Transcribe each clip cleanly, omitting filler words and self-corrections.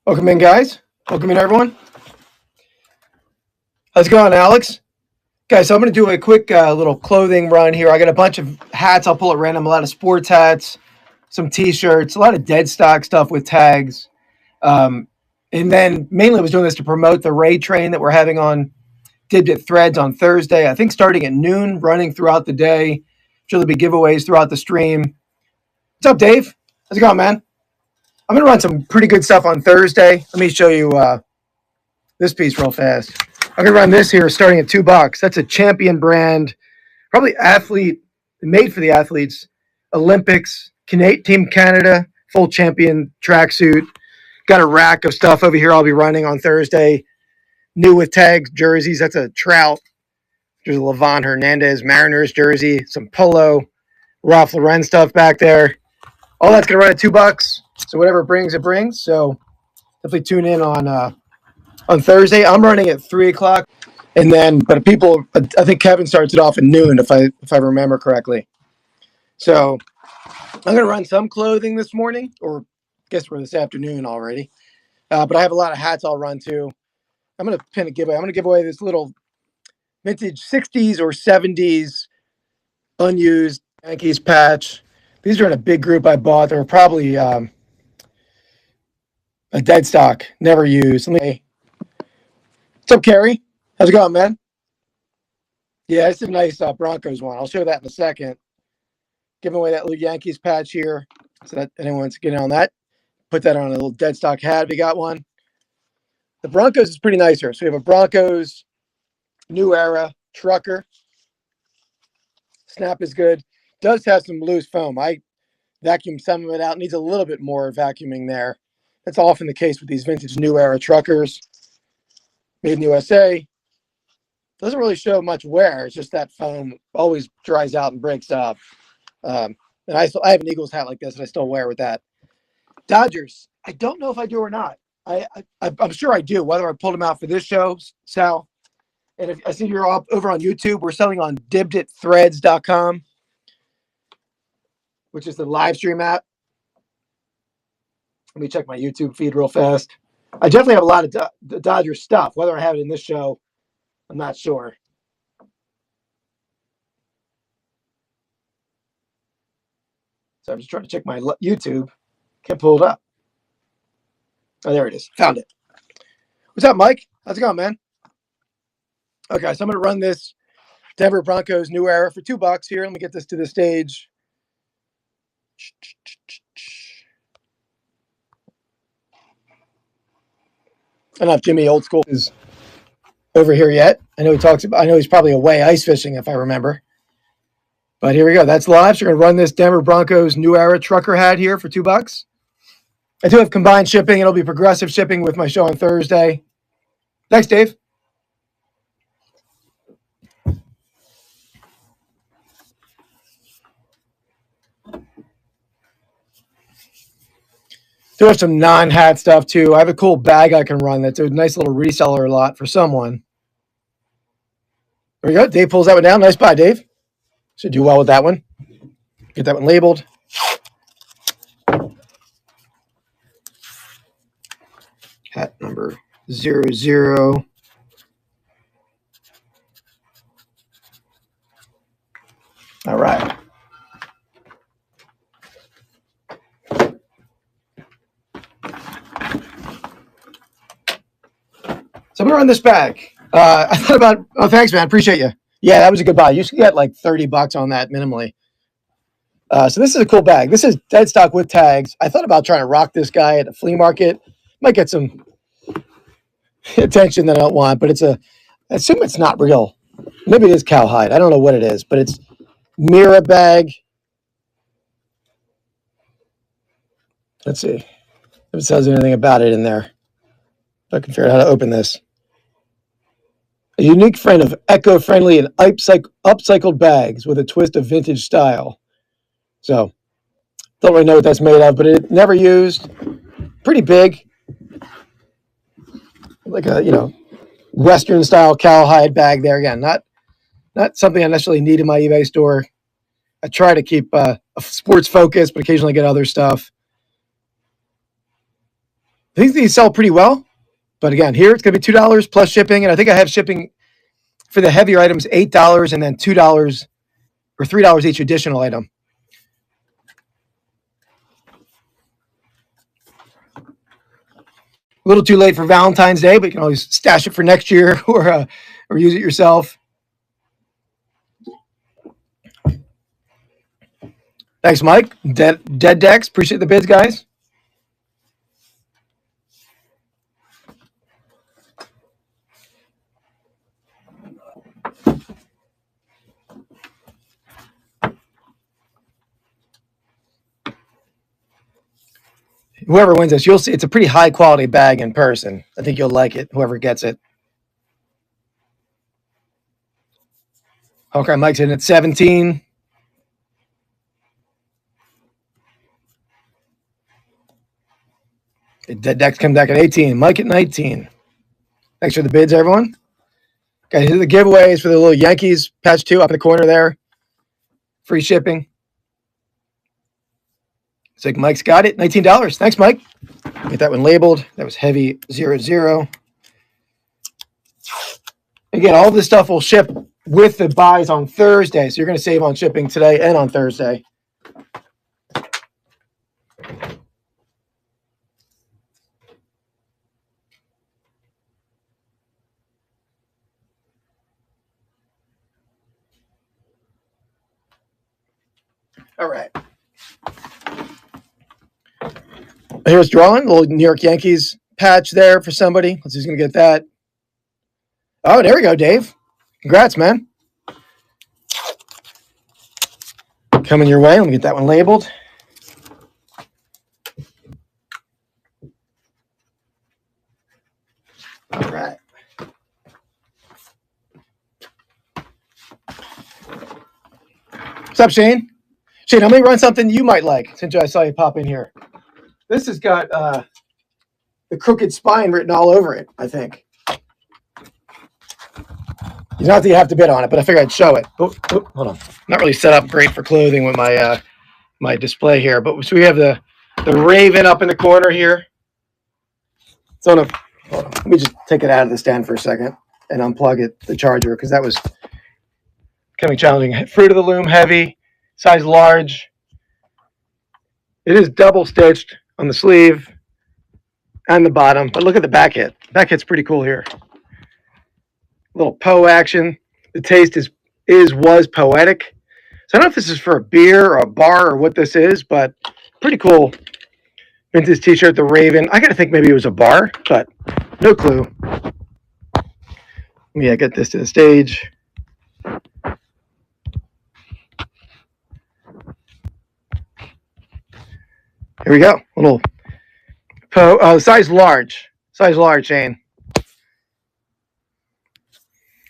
Welcome in, guys. Welcome in, everyone. How's it going, Alex? Guys, so I'm going to do a quick little clothing run here. I got a bunch of hats I'll pull at random, a lot of sports hats, some T-shirts, a lot of dead stock stuff with tags. And then mainly I was doing this to promote the Ray Train that we're having on DibDit Threads on Thursday. I think starting at noon, running throughout the day. I'm sure there'll be giveaways throughout the stream. What's up, Dave? How's it going, man? I'm going to run some pretty good stuff on Thursday. Let me show you this piece real fast. I'm going to run this here starting at $2. That's a Champion brand, probably athlete, made for the athletes, Olympics, Team Canada, full Champion tracksuit. Got a rack of stuff over here I'll be running on Thursday. New with tags, jerseys. That's a Trout. There's a Levon Hernandez Mariners jersey, some Polo, Ralph Lauren stuff back there. All that's going to run at $2. So whatever it brings, it brings. So definitely tune in on Thursday. I'm running at 3 o'clock. And then, but people, I think Kevin starts it off at noon, if I remember correctly. So I'm going to run some clothing this morning, or I guess we're this afternoon already. But I have a lot of hats I'll run too. I'm going to pin a giveaway. I'm going to give away this little vintage 60s or 70s unused Yankees patch. These are in a big group I bought. They're probably a dead stock, never used. What's up, Kerry? How's it going, man? Yeah, it's a nice Broncos one. I'll show that in a second. Giving away that little Yankees patch here, so that anyone wants to get in on that. Put that on a little dead stock hat. We got one. The Broncos is pretty nice here. So we have a Broncos New Era trucker. Snap is good. Does have some loose foam. I vacuumed some of it out. Needs a little bit more vacuuming there. That's often the case with these vintage New Era truckers. Made in USA. Doesn't really show much wear. It's just that foam always dries out and breaks up. And I have an Eagles hat like this, and I still wear with that. Dodgers. I don't know if I do or not. I'm sure I do. Whether I pulled them out for this show, Sal. And if I see you're all over on YouTube, we're selling on DibDitThreads.com, which is the live stream app. Let me check my YouTube feed real fast. I definitely have a lot of the Dodgers stuff. Whether I have it in this show, I'm not sure. So I'm just trying to check my YouTube. Can't pull it up. Oh, there it is. Found it. What's up, Mike? How's it going, man? Okay, so I'm going to run this Denver Broncos New Era for $2 here. Let me get this to the stage. I don't know if Jimmy Old School is over here yet. I know he's probably away ice fishing, if I remember. But here we go. That's live. So we're going to run this Denver Broncos New Era trucker hat here for $2. I do have combined shipping. It'll be progressive shipping with my show on Thursday. Thanks, Dave. Do have some non-hat stuff too. I have a cool bag I can run that's a nice little reseller lot for someone. There we go. Dave pulls that one down. Nice buy, Dave. Should do well with that one. Get that one labeled. Hat number 00. All right. So I'm going to run this bag. I thought about, oh, thanks, man. Appreciate you. Yeah, that was a good buy. You should get like $30 on that minimally. So this is a cool bag. This is dead stock with tags. I thought about trying to rock this guy at a flea market. Might get some attention that I don't want, but I assume it's not real. Maybe it is cowhide. I don't know what it is, but it's Mira bag. Let's see if it says anything about it in there. If I can figure out how to open this. A unique friend of eco-friendly and upcycled bags with a twist of vintage style. So, don't really know what that's made of, but it never used. Pretty big. Like a, Western style cowhide bag there. Again, not something I necessarily need in my eBay store. I try to keep a sports focus, but occasionally get other stuff. I think these sell pretty well. But again, here it's going to be $2 plus shipping. And I think I have shipping for the heavier items, $8 and then $2 or $3 each additional item. A little too late for Valentine's Day, but you can always stash it for next year or use it yourself. Thanks, Mike. Dead Decks. Appreciate the bids, guys. Whoever wins this, you'll see it's a pretty high quality bag in person. I think you'll like it, whoever gets it. Okay, Mike's in at 17. Dead Decks come back at 18. Mike at 19. Thanks for the bids, everyone. Okay, here's the giveaways for the little Yankees patch 2 up in the corner there. Free shipping. It's like Mike's got it. $19. Thanks, Mike. Get that one labeled. That was heavy 00. Again, all this stuff will ship with the buys on Thursday. So you're going to save on shipping today and on Thursday. All right. Here's drawing. A little New York Yankees patch there for somebody. Let's see who's going to get that. Oh, there we go, Dave. Congrats, man. Coming your way. Let me get that one labeled. All right. What's up, Shane? Shane, let me run something you might like since I saw you pop in here. This has got the crooked spine written all over it, I think. You don't have to bid on it, but I figured I'd show it. Oh, hold on. Not really set up great for clothing with my my display here, but so we have the Raven up in the corner here. It's on a. Hold on. Let me just take it out of the stand for a second and unplug the charger, because that was becoming challenging. Fruit of the Loom, heavy, size large. It is double stitched on the sleeve and the bottom, but look at the back hit. Back hit's pretty cool here. Little Poe action. The taste was poetic. So I don't know if this is for a beer or a bar or what this is, but pretty cool. Vintage t-shirt, the Raven. I gotta think maybe it was a bar, but no clue. Let me get this to the stage. Here we go. A little Poe, size large. Size large, Shane.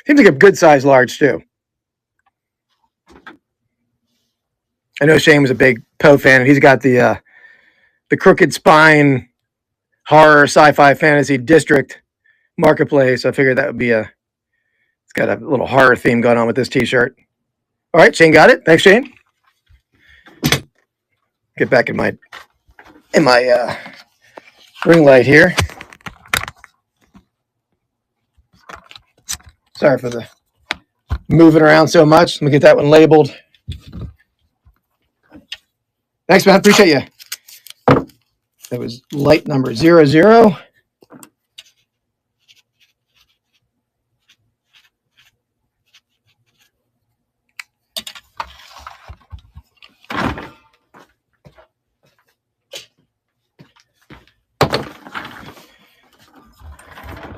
Seems like a good size large too. I know Shane was a big Poe fan, and he's got the Crooked Spine horror sci-fi fantasy district marketplace. I figured that would be it's got a little horror theme going on with this t-shirt. All right, Shane got it. Thanks, Shane. Get back in my ring light here. Sorry for the moving around so much. Let me get that one labeled. Thanks, man. Appreciate you. That was light number 00.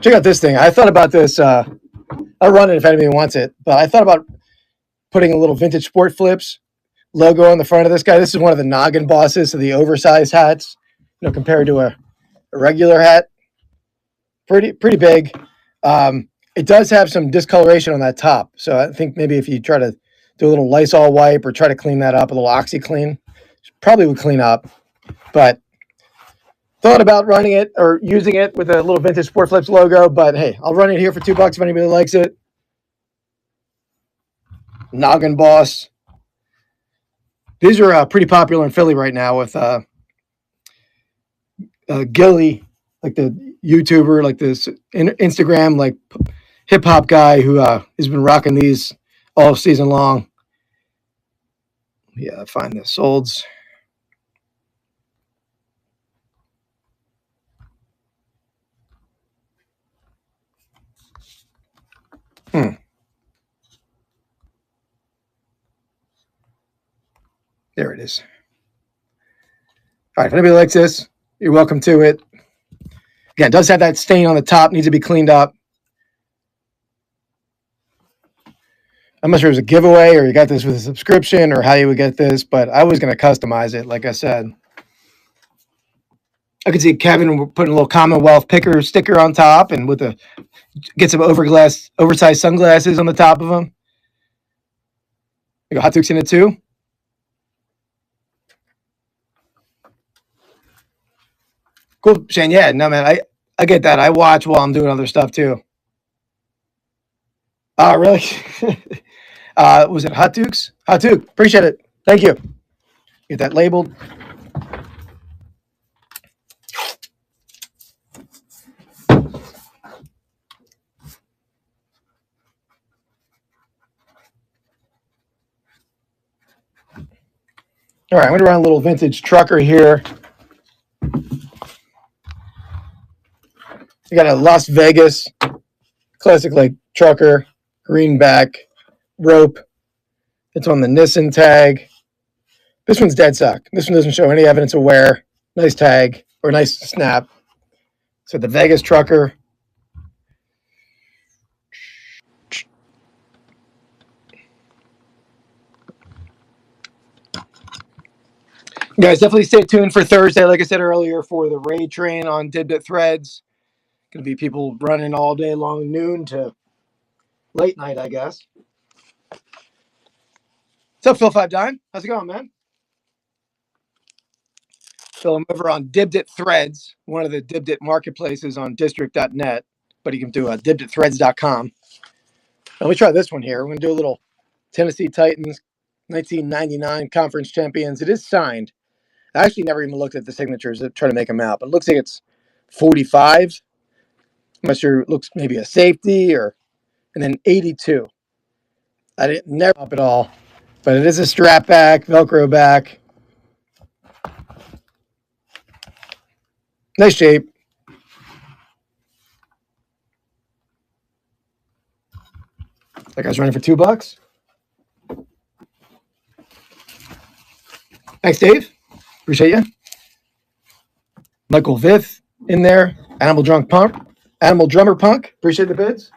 Check out this thing. I thought about this. I'll run it if anybody wants it, but I thought about putting a little Vintage Sport Flips logo on the front of this guy. This is one of the noggin bosses of the oversized hats, compared to a regular hat. Pretty big. It does have some discoloration on that top, so I think maybe if you try to do a little Lysol wipe or try to clean that up, a little OxyClean, probably would clean up. But thought about running it or using it with a little Vintage Sport Flips logo, but hey, I'll run it here for $2 if anybody likes it. Noggin Boss. These are pretty popular in Philly right now with Gilly like the YouTuber, like this Instagram, like hip hop guy who has been rocking these all season long. Yeah, find the solds. There it is. All right, if anybody likes this, you're welcome to it. Again, it does have that stain on the top, needs to be cleaned up. I'm not sure it was a giveaway or you got this with a subscription or how you would get this, but I was going to customize it, like I said. I could see Kevin putting a little Commonwealth picker sticker on top and with get some oversized sunglasses on the top of them. You got Hot Dukes in it too. Cool, Shane. Yeah, no, man, I get that. I watch while I'm doing other stuff too. Oh, really? Was it Hot Dukes? Hot Duke. Appreciate it. Thank you. Get that labeled. All right, I'm going to run a little vintage trucker here. You got a Las Vegas classic like trucker, greenback, rope. It's on the Nissan tag. This one's dead stock. This one doesn't show any evidence of wear. Nice tag or nice snap. So the Vegas trucker. Guys, definitely stay tuned for Thursday, like I said earlier, for the raid train on DibDit threads. Going to be people running all day long, noon to late night, I guess. What's up, Phil 5 Dime? How's it going, man? Phil, I'm over on DibDit threads, one of the DibDit marketplaces on district.net, but you can do dibditthreads.com. Let me try this one here. We're going to do a little Tennessee Titans 1999 conference champions. It is signed. I actually never even looked at the signatures to try to make them out, but it looks like it's 45. I'm not sure. It looks maybe a safety and then 82. I didn't never up at all, but it is a strap back, Velcro back. Nice shape. That guy's running for $2. Thanks, Dave. Appreciate you. Michael Vith in there. Animal Drummer Punk. Appreciate the bids.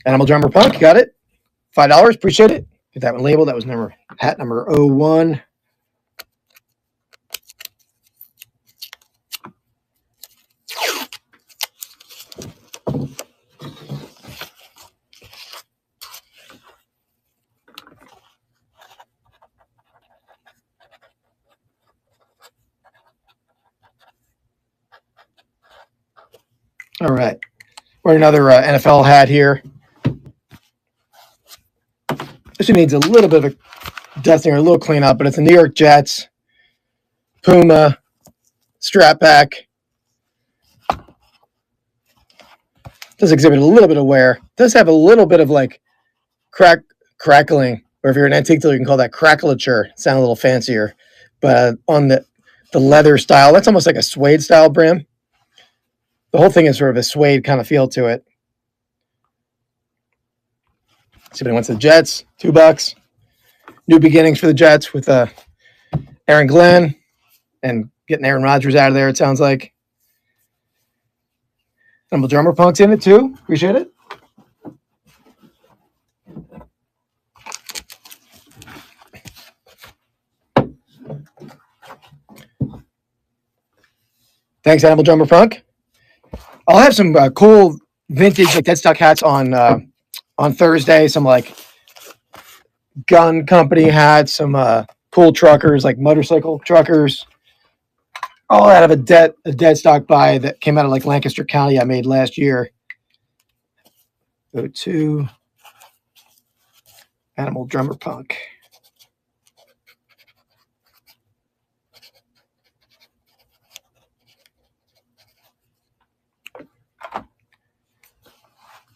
Animal Drummer Punk, got it. $5, appreciate it. Get that one labeled. That was hat number 01. All right. We're another NFL hat here. This needs a little bit of a dusting or a little cleanup, but it's a New York Jets Puma strap back. Does exhibit a little bit of wear. Does have a little bit of like crackling, or if you're an antique dealer, you can call that crackulature. Sound a little fancier, but on the leather style, that's almost like a suede style brim. The whole thing is sort of a suede kind of feel to it. Somebody wants the Jets, $2. New beginnings for the Jets with Aaron Glenn and getting Aaron Rodgers out of there, it sounds like. Animal Drummer Punk's in it too. Appreciate it. Thanks, Animal Drummer Punk. I'll have some cool vintage like dead stock hats on Thursday. Some like gun company hats, some cool truckers, like motorcycle truckers. All out of a dead stock buy that came out of like Lancaster County I made last year. Go to Animal Drummer Punk.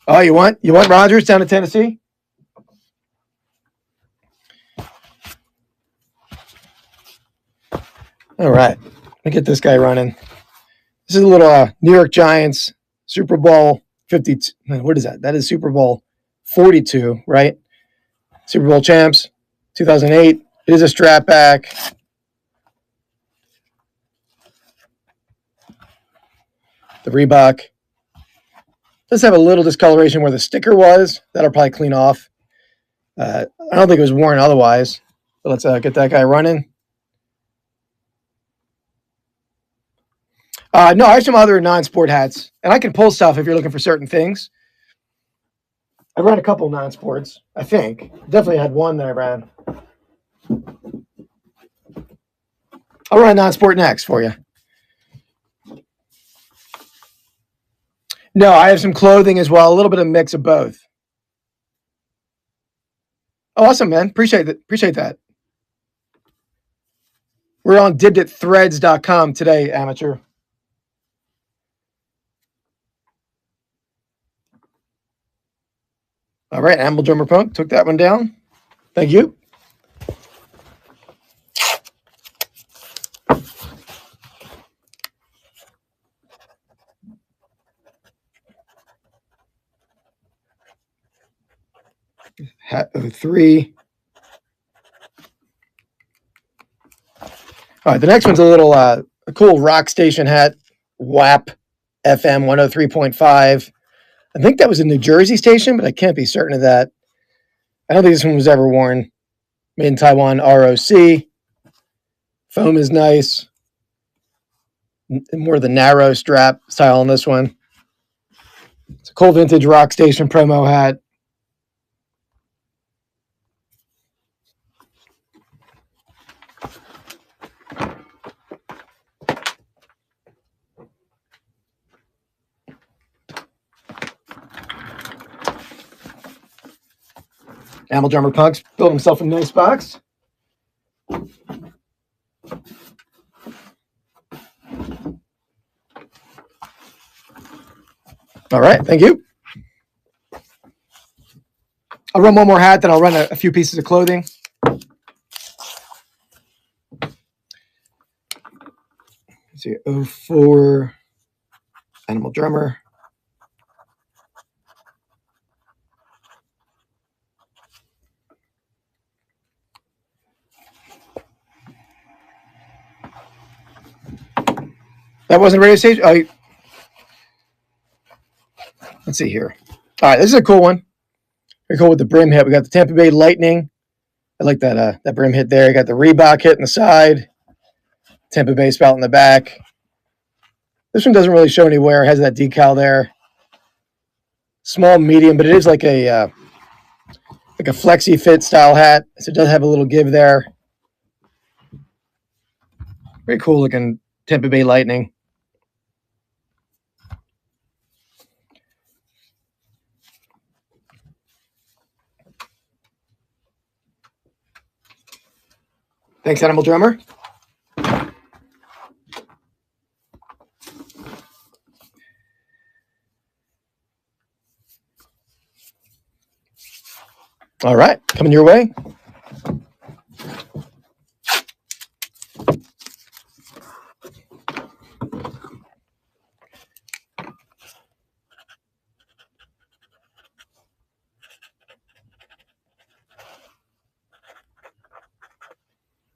Oh, you want Rogers down to Tennessee? All right, let me get this guy running. This is a little New York Giants Super Bowl 52. What is that? That is Super Bowl 42, right? Super Bowl champs, 2008. It is a strap back. The Reebok does have a little discoloration where the sticker was. That'll probably clean off. I don't think it was worn otherwise. But let's get that guy running. No, I have some other non-sport hats, and I can pull stuff if you're looking for certain things. I ran a couple non-sports, I think. Definitely had one that I ran. I'll run a non-sport next for you. No, I have some clothing as well, a little bit of mix of both. Awesome, man. Appreciate that. We're on DibDitThreads.com today, amateur. All right, Animal Drummer Punk took that one down. Thank you. Hat 03. All right, the next one's a little a cool rock station hat, WAP FM 103.5. I think that was a New Jersey station, but I can't be certain of that. I don't think this one was ever worn. Made in Taiwan, ROC. Foam is nice. More of the narrow strap style on this one. It's a cool vintage rock station promo hat. Animal Drummer Punk's built himself a nice box. All right, thank you. I'll run one more hat, then I'll run a few pieces of clothing. Let's see, 04 Animal Drummer. That wasn't radio station. Oh, let's see here. All right, this is a cool one. Very cool with the brim hit. We got the Tampa Bay Lightning. I like that that brim hit there. You got the Reebok hit in the side. Tampa Bay spout in the back. This one doesn't really show any wear. It has that decal there. Small, medium, but it is like a flexi fit style hat. So it does have a little give there. Very cool looking Tampa Bay Lightning. Thanks, Animal Drummer. All right, coming your way.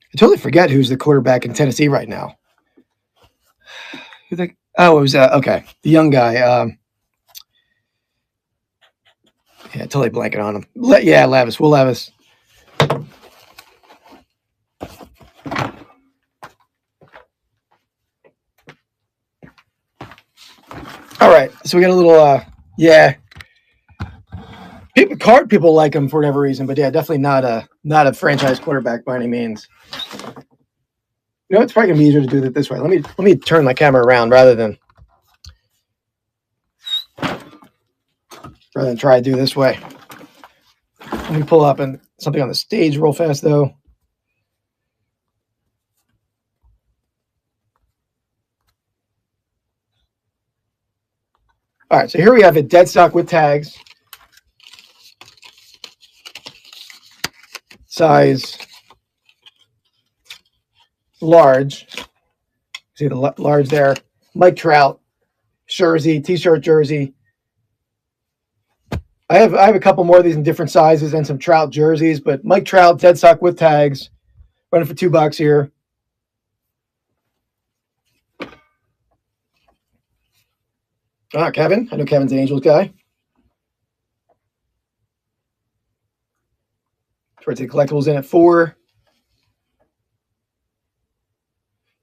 I totally forget who's the quarterback in Tennessee right now. It was okay. The young guy. Yeah, totally blanking on him. Levis. Will Levis. All right, so we got a little People like him for whatever reason, but yeah, definitely not a franchise quarterback by any means. You know, it's probably gonna be easier to do it this way. Let me turn my camera around rather than try to do this way. Let me pull up and something on the stage real fast though. All right, so here we have a dead stock with tags. Size large. See the large there. Mike Trout jersey, t-shirt jersey. I have a couple more of these in different sizes and some Trout jerseys, but Mike Trout dead stock with tags, running for $2 here. Kevin. I know Kevin's an Angels guy. Towards the collectibles in at 4.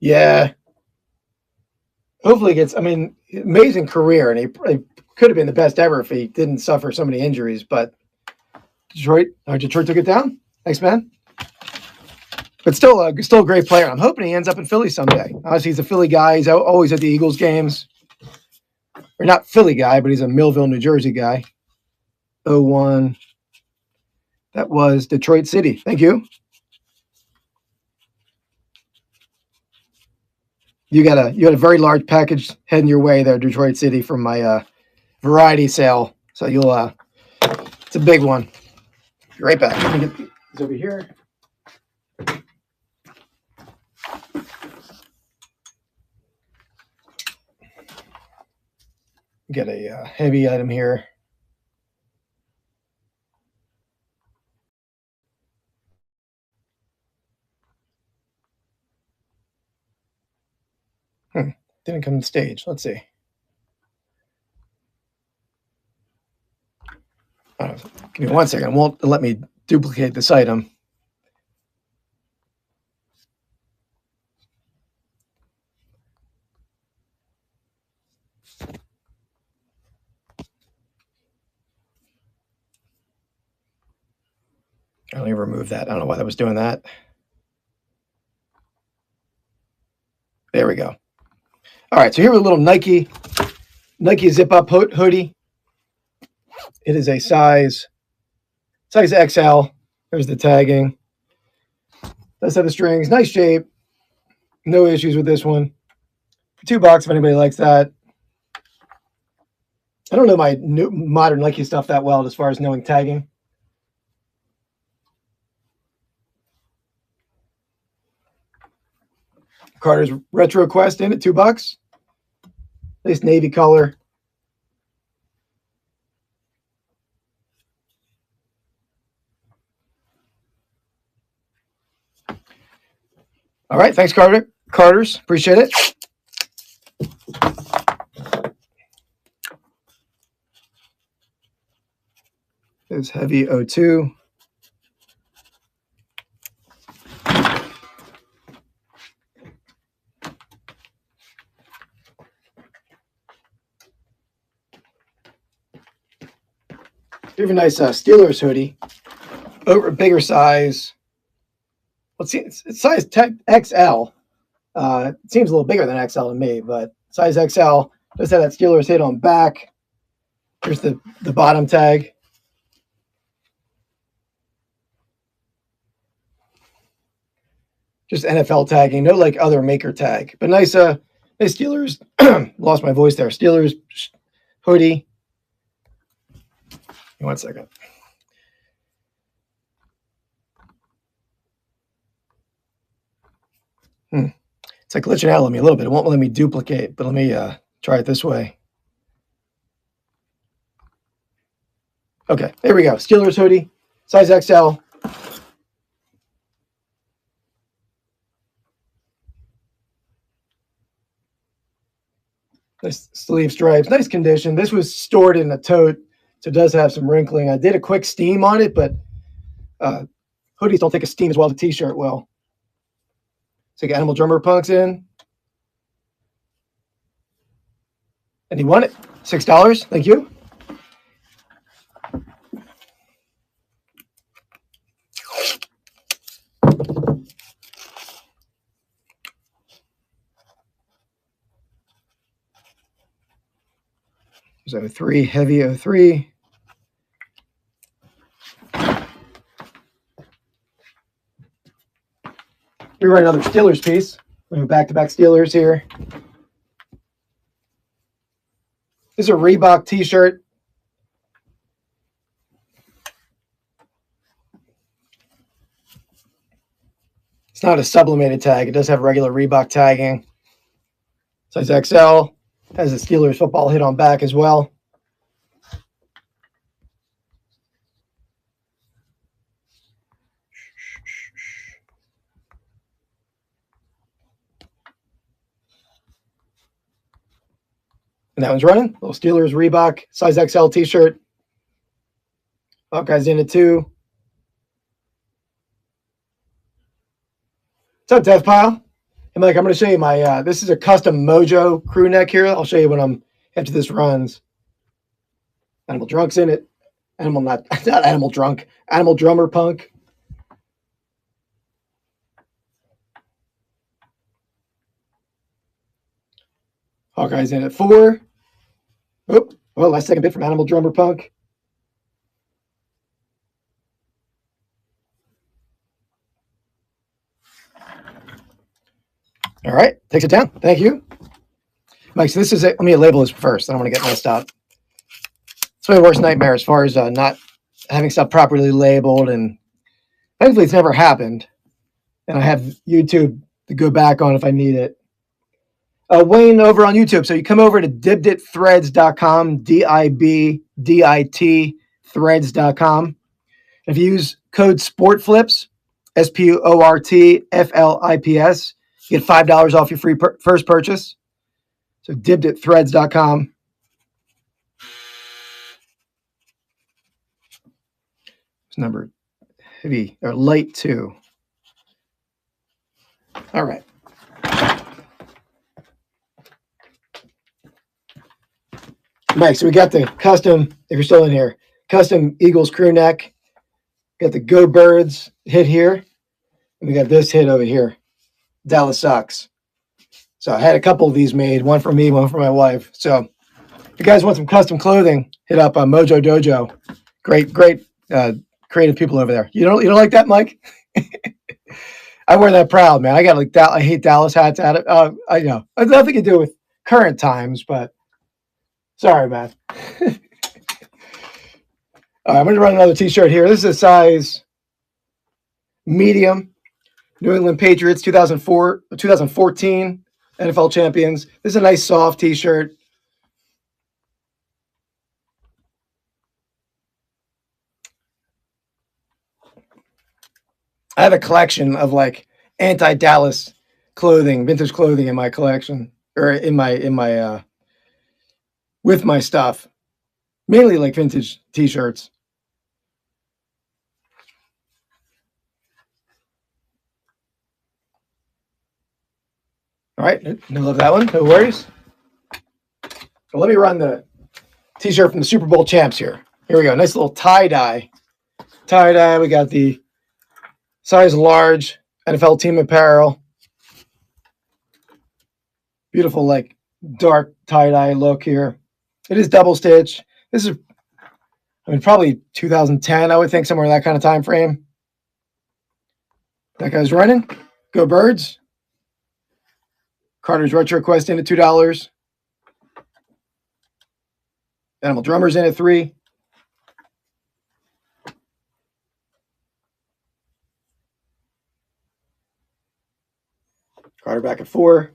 Yeah. Hopefully he gets, I mean, amazing career, and he could have been the best ever if he didn't suffer so many injuries, but Detroit took it down. Thanks, man. But still a great player. I'm hoping he ends up in Philly someday. Obviously, he's a Philly guy. He's always at the Eagles games. Or not Philly guy, but he's a Millville, New Jersey guy. 01. That was Detroit City. Thank you. You got a very large package heading your way there, Detroit City, from my variety sale. So it's a big one. Be right back. Let me get these over here. Get a heavy item here. Didn't come to stage. Let's see. Give me 1 second. It won't let me duplicate this item. Let me remove that. I don't know why that was doing that. There we go. All right, so here we have a little Nike zip-up hoodie. It is a size XL. There's the tagging. Does have the strings. Nice shape. No issues with this one. For $2 if anybody likes that. I don't know my new modern Nike stuff that well as far as knowing tagging. Carter's Retro Quest in at $2. Nice navy color. All right, thanks, Carter's. Appreciate it. There's heavy 02. We have a nice Steelers hoodie. Over bigger size. Let's see, it's size XL. It seems a little bigger than XL to me, but size XL. Does have that Steelers hit on back. Here's the bottom tag. Just NFL tagging, no like other maker tag, but nice Steelers. Lost my voice there. Steelers hoodie. 1 second. It's like glitching out on me a little bit. It won't let me duplicate, but let me try it this way. Okay, there we go. Steelers hoodie, size XL. Nice sleeve stripes, nice condition. This was stored in a tote, so it does have some wrinkling. I did a quick steam on it, but hoodies don't take a steam as well as a t-shirt will. So Animal Drummer Punks in. And he won it. $6. Thank you. There's 03, heavy 03. We run another Steelers piece. We have back-to-back Steelers here. This is a Reebok t-shirt. It's not a sublimated tag. It does have regular Reebok tagging. Size XL. Has a Steelers football hit on back as well. And that one's running. Little Steelers Reebok size XL t-shirt. Hawkeye's in it too. What's up, Death Pile? And Mike, I'm going to show you my, this is a custom Mojo crew neck here. I'll show you when I'm, after this runs. Animal Drunk's in it. Not Animal Drunk. Animal Drummer Punk. Hawkeye's in at 4. Oh, well, last second bit from Animal Drummer Punk. All right, takes it down. Thank you. Mike, so this is it. Let me label this first. I don't want to get messed up. It's my worst nightmare as far as not having stuff properly labeled, and thankfully it's never happened. And I have YouTube to go back on if I need it. Wayne over on YouTube. So you come over to dibditthreads.com, DIBDIT threads.com. If you use code SPORTFLIPS, SPORTFLIPS, you get $5 off your free first purchase. So dibditthreads.com. It's number heavy or light 2. All right. Mike, so we got the custom, if you're still in here, custom Eagles crew neck. Got the Go Birds hit here. And we got this hit over here. Dallas Sucks. So I had a couple of these made, one for me, one for my wife. So if you guys want some custom clothing, hit up Mojo Dojo. Great creative people over there. You don't like that, Mike? I wear that proud, man. I got like I hate Dallas hats at it. I know. It's nothing to do with current times, but sorry, man. I'm going to run another t-shirt here. This is a size medium. New England Patriots 2014 NFL champions. This is a nice soft t-shirt. I have a collection of like anti-Dallas clothing, vintage clothing in my collection, or in my with my stuff. Mainly like vintage t-shirts. All right, no love that one. No worries. So let me run the t-shirt from the Super Bowl champs here. Here we go. Nice little tie-dye. Tie-dye. We got the size large NFL team apparel. Beautiful, like dark tie-dye look here. It is double stitch. This is, probably 2010, I would think, somewhere in that kind of time frame. That guy's running. Go Birds. Carter's Retro Quest in at $2. Animal Drummers in at $3. Carter back at $4.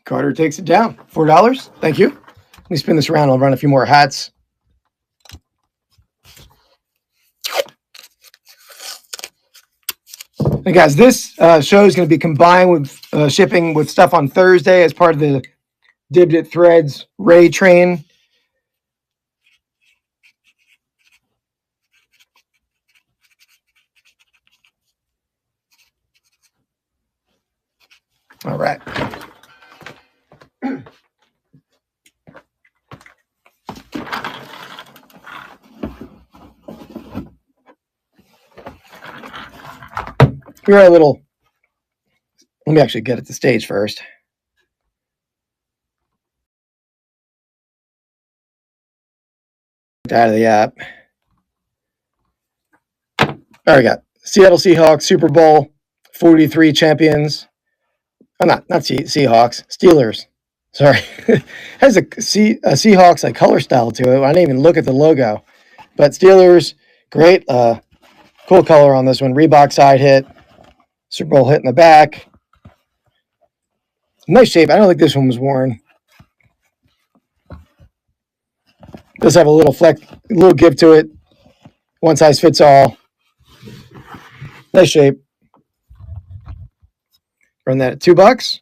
Carter takes it down. $4. Thank you. Let me spin this around. I'll run a few more hats. And guys, this show is going to be combined with shipping with stuff on Thursday as part of the DibDit Threads Ray Train. All right. Here are a little Let me actually get at the stage first. Out of the app. All right, we got Seattle Seahawks, Super Bowl 43 champions. Oh, not Seahawks, Steelers. Sorry. Has a Seahawks like color style to it. I didn't even look at the logo. But Steelers, great. Cool color on this one. Reebok side hit. Super Bowl hit in the back. Nice shape. I don't think this one was worn. Does have a little a little give to it. One size fits all. Nice shape. Run that at $2.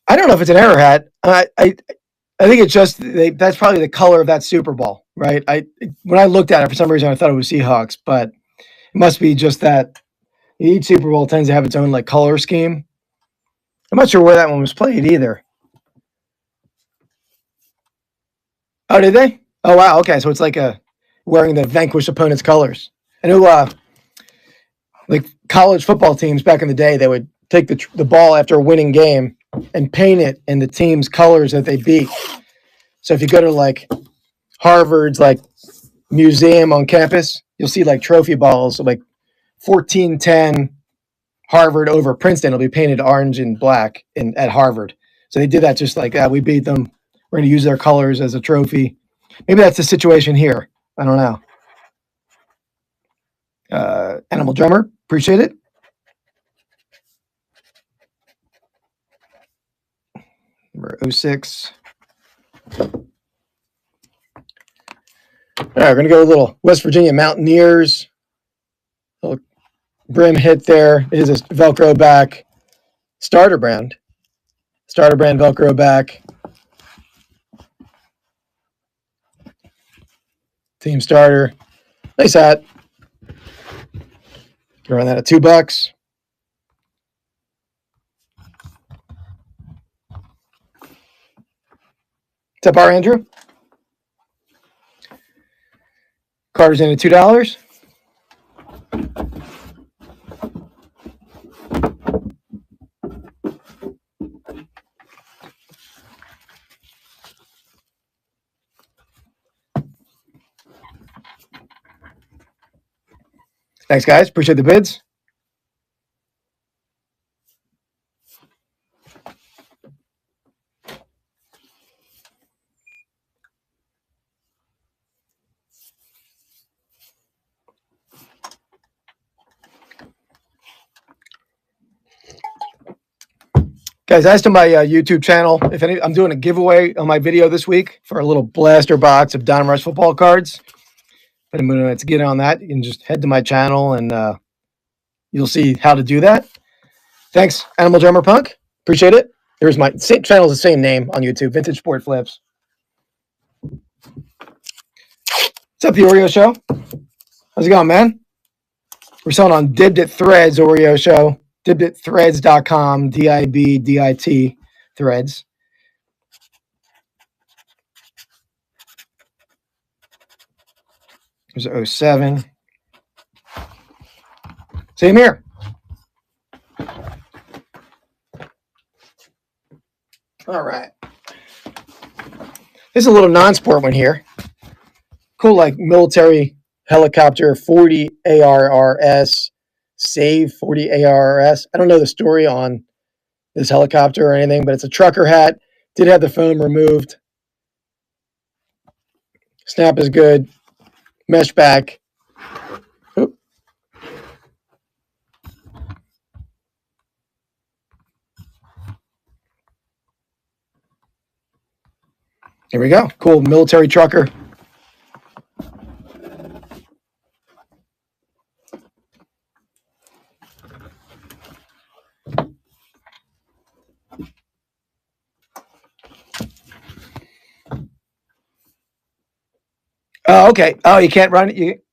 I don't know if it's an error hat. I think it's just that's probably the color of that Super Bowl, right? When I looked at it, for some reason I thought it was Seahawks, but it must be just that each Super Bowl tends to have its own like color scheme. I'm not sure where that one was played either. Oh, did they? Oh, wow. Okay, so it's like wearing the vanquished opponent's colors. I know, like college football teams back in the day, they would take the ball after a winning game and paint it in the team's colors that they beat. So if you go to like Harvard's like museum on campus, you'll see like trophy balls, like 14-10 Harvard over Princeton will be painted orange and black at Harvard. So they did that just like that. We beat them. We're going to use their colors as a trophy. Maybe that's the situation here. I don't know. Animal Drummer, appreciate it. Number 06. All right, we're going to go a little West Virginia Mountaineers. Little brim hit there. It is a Velcro back. Starter brand Velcro back. Team starter. Nice hat. Run that at $2. What's up, our Andrew? Carter's in at $2. Thanks, guys. Appreciate the bids. Guys, as to my YouTube channel, I'm doing a giveaway on my video this week for a little blaster box of Donruss football cards. If anyone wants to get on that, you can just head to my channel and you'll see how to do that. Thanks, Animal Drummer Punk. Appreciate it. There's my channel is the same name on YouTube, Vintage Sport Flips. What's up, the Oreo Show? How's it going, man? We're selling on DibDit Threads Oreo Show. DibDitThreads.com, DIBDIT Threads. There's 07. Same here. All right. This is a little non-sport one here. Cool, like military helicopter 40 ARRS. Save 40 ARRS. I don't know the story on this helicopter or anything, but it's a trucker hat. Did have the foam removed. Snap is good. Mesh back. Oop. Here we go. Cool military trucker. Oh, okay. Oh, you can't run it.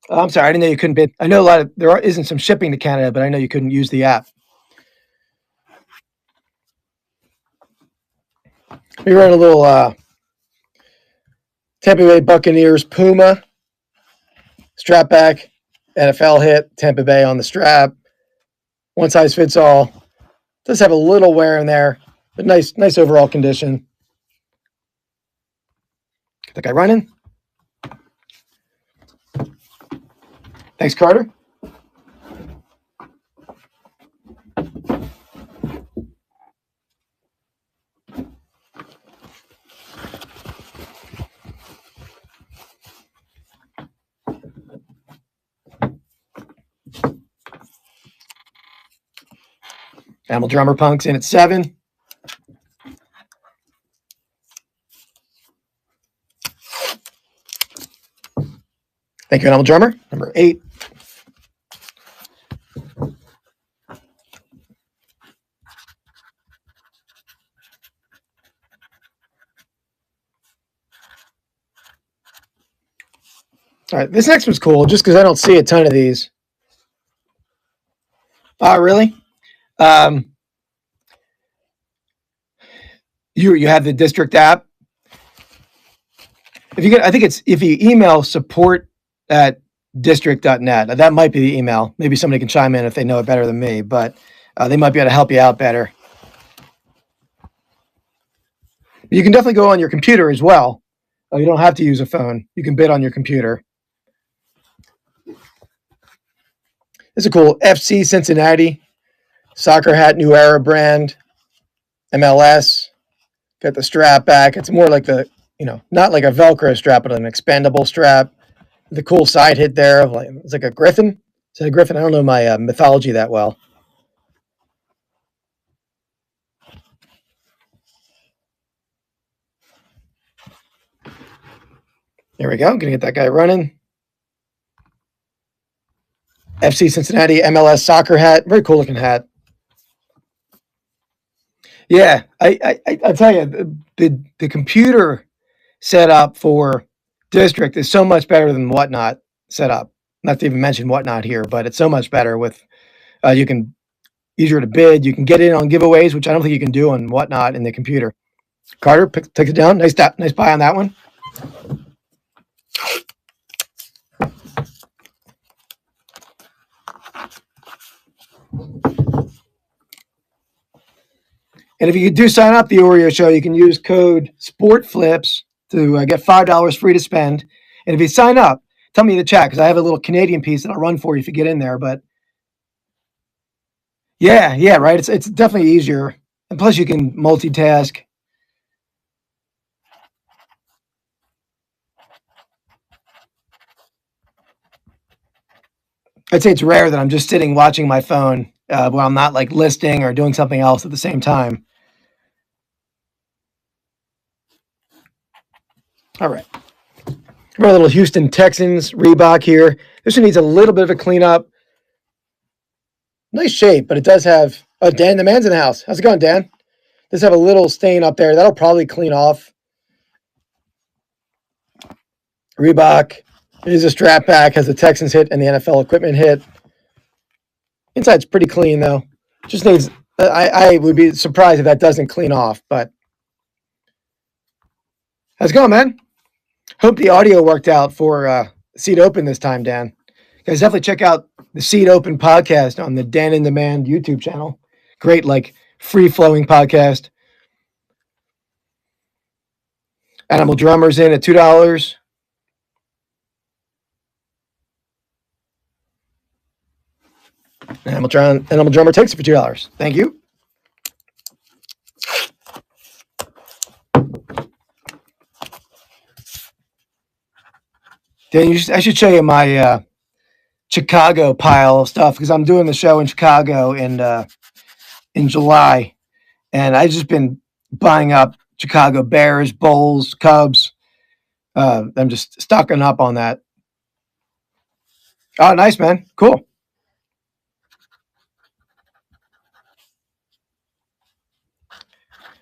I'm sorry. I didn't know you couldn't bid. I know there isn't some shipping to Canada, but I know you couldn't use the app. We ran a little Tampa Bay Buccaneers Puma strap back. NFL hit, Tampa Bay on the strap. One size fits all. Does have a little wear in there, but nice overall condition. Get that guy running. Thanks, Carter. Animal Drummer Punk's in at 7. Thank you, Animal Drummer. Number 8. All right, this next one's cool just because I don't see a ton of these. Oh, really? You have the district app. I think it's if you email support@district.net. That might be the email. Maybe somebody can chime in if they know it better than me, but they might be able to help you out better. You can definitely go on your computer as well. You don't have to use a phone. You can bid on your computer. This is a cool FC Cincinnati soccer hat, New Era brand, MLS. Got the strap back. It's more like not like a Velcro strap, but an expandable strap. The cool side hit there. It's like a griffin. Is it a griffin? I don't know my mythology that well. There we go. Gonna get that guy running. FC Cincinnati MLS soccer hat. Very cool looking hat. Yeah, I tell you, the computer setup for District is so much better than Whatnot setup. Not to even mention Whatnot here, but it's so much better with you can easier to bid. You can get in on giveaways, which I don't think you can do on Whatnot in the computer. Carter takes it down. Nice buy on that one. And if you do sign up the Oreo Show, you can use code SPORTFLIPS to get $5 free to spend. And if you sign up, tell me in the chat because I have a little Canadian piece that I'll run for you if you get in there. But yeah, right. It's definitely easier, and plus you can multitask. I'd say it's rare that I'm just sitting watching my phone while I'm not like listing or doing something else at the same time. All right. Our little Houston Texans Reebok here. This one needs a little bit of a cleanup. Nice shape, but it does have... Oh, Dan, the man's in the house. How's it going, Dan? Does have a little stain up there. That'll probably clean off. Reebok. It is a strap back. Has the Texans hit and the NFL equipment hit. Inside's pretty clean, though. Just needs... I would be surprised if that doesn't clean off, but... How's it going, man? Hope the audio worked out for Seat Open this time, Dan. Guys, definitely check out the Seat Open podcast on the Dan in Demand YouTube channel. Great, like, free-flowing podcast. Animal Drummer's in at $2. Animal Drummer takes it for $2. Thank you. Dan, I should show you my Chicago pile of stuff because I'm doing the show in Chicago in July, and I've just been buying up Chicago Bears, Bulls, Cubs. I'm just stocking up on that. Oh, nice, man. Cool.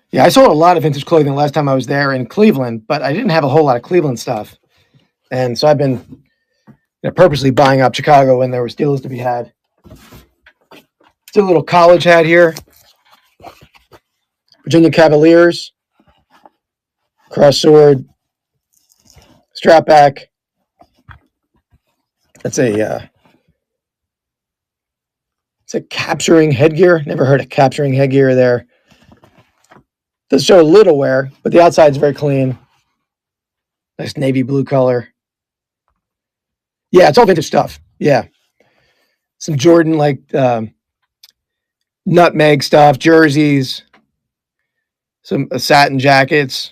Yeah, I sold a lot of vintage clothing last time I was there in Cleveland, but I didn't have a whole lot of Cleveland stuff. And so I've been purposely buying up Chicago when there were deals to be had. Still a little college hat here. Virginia Cavaliers. Cross sword. Strap back. That's a It's a capturing headgear. Never heard of capturing headgear there. Does show a little wear, but the outside's very clean. Nice navy blue color. Yeah, it's all vintage stuff. Yeah. Some Jordan like nutmeg stuff, jerseys, some satin jackets.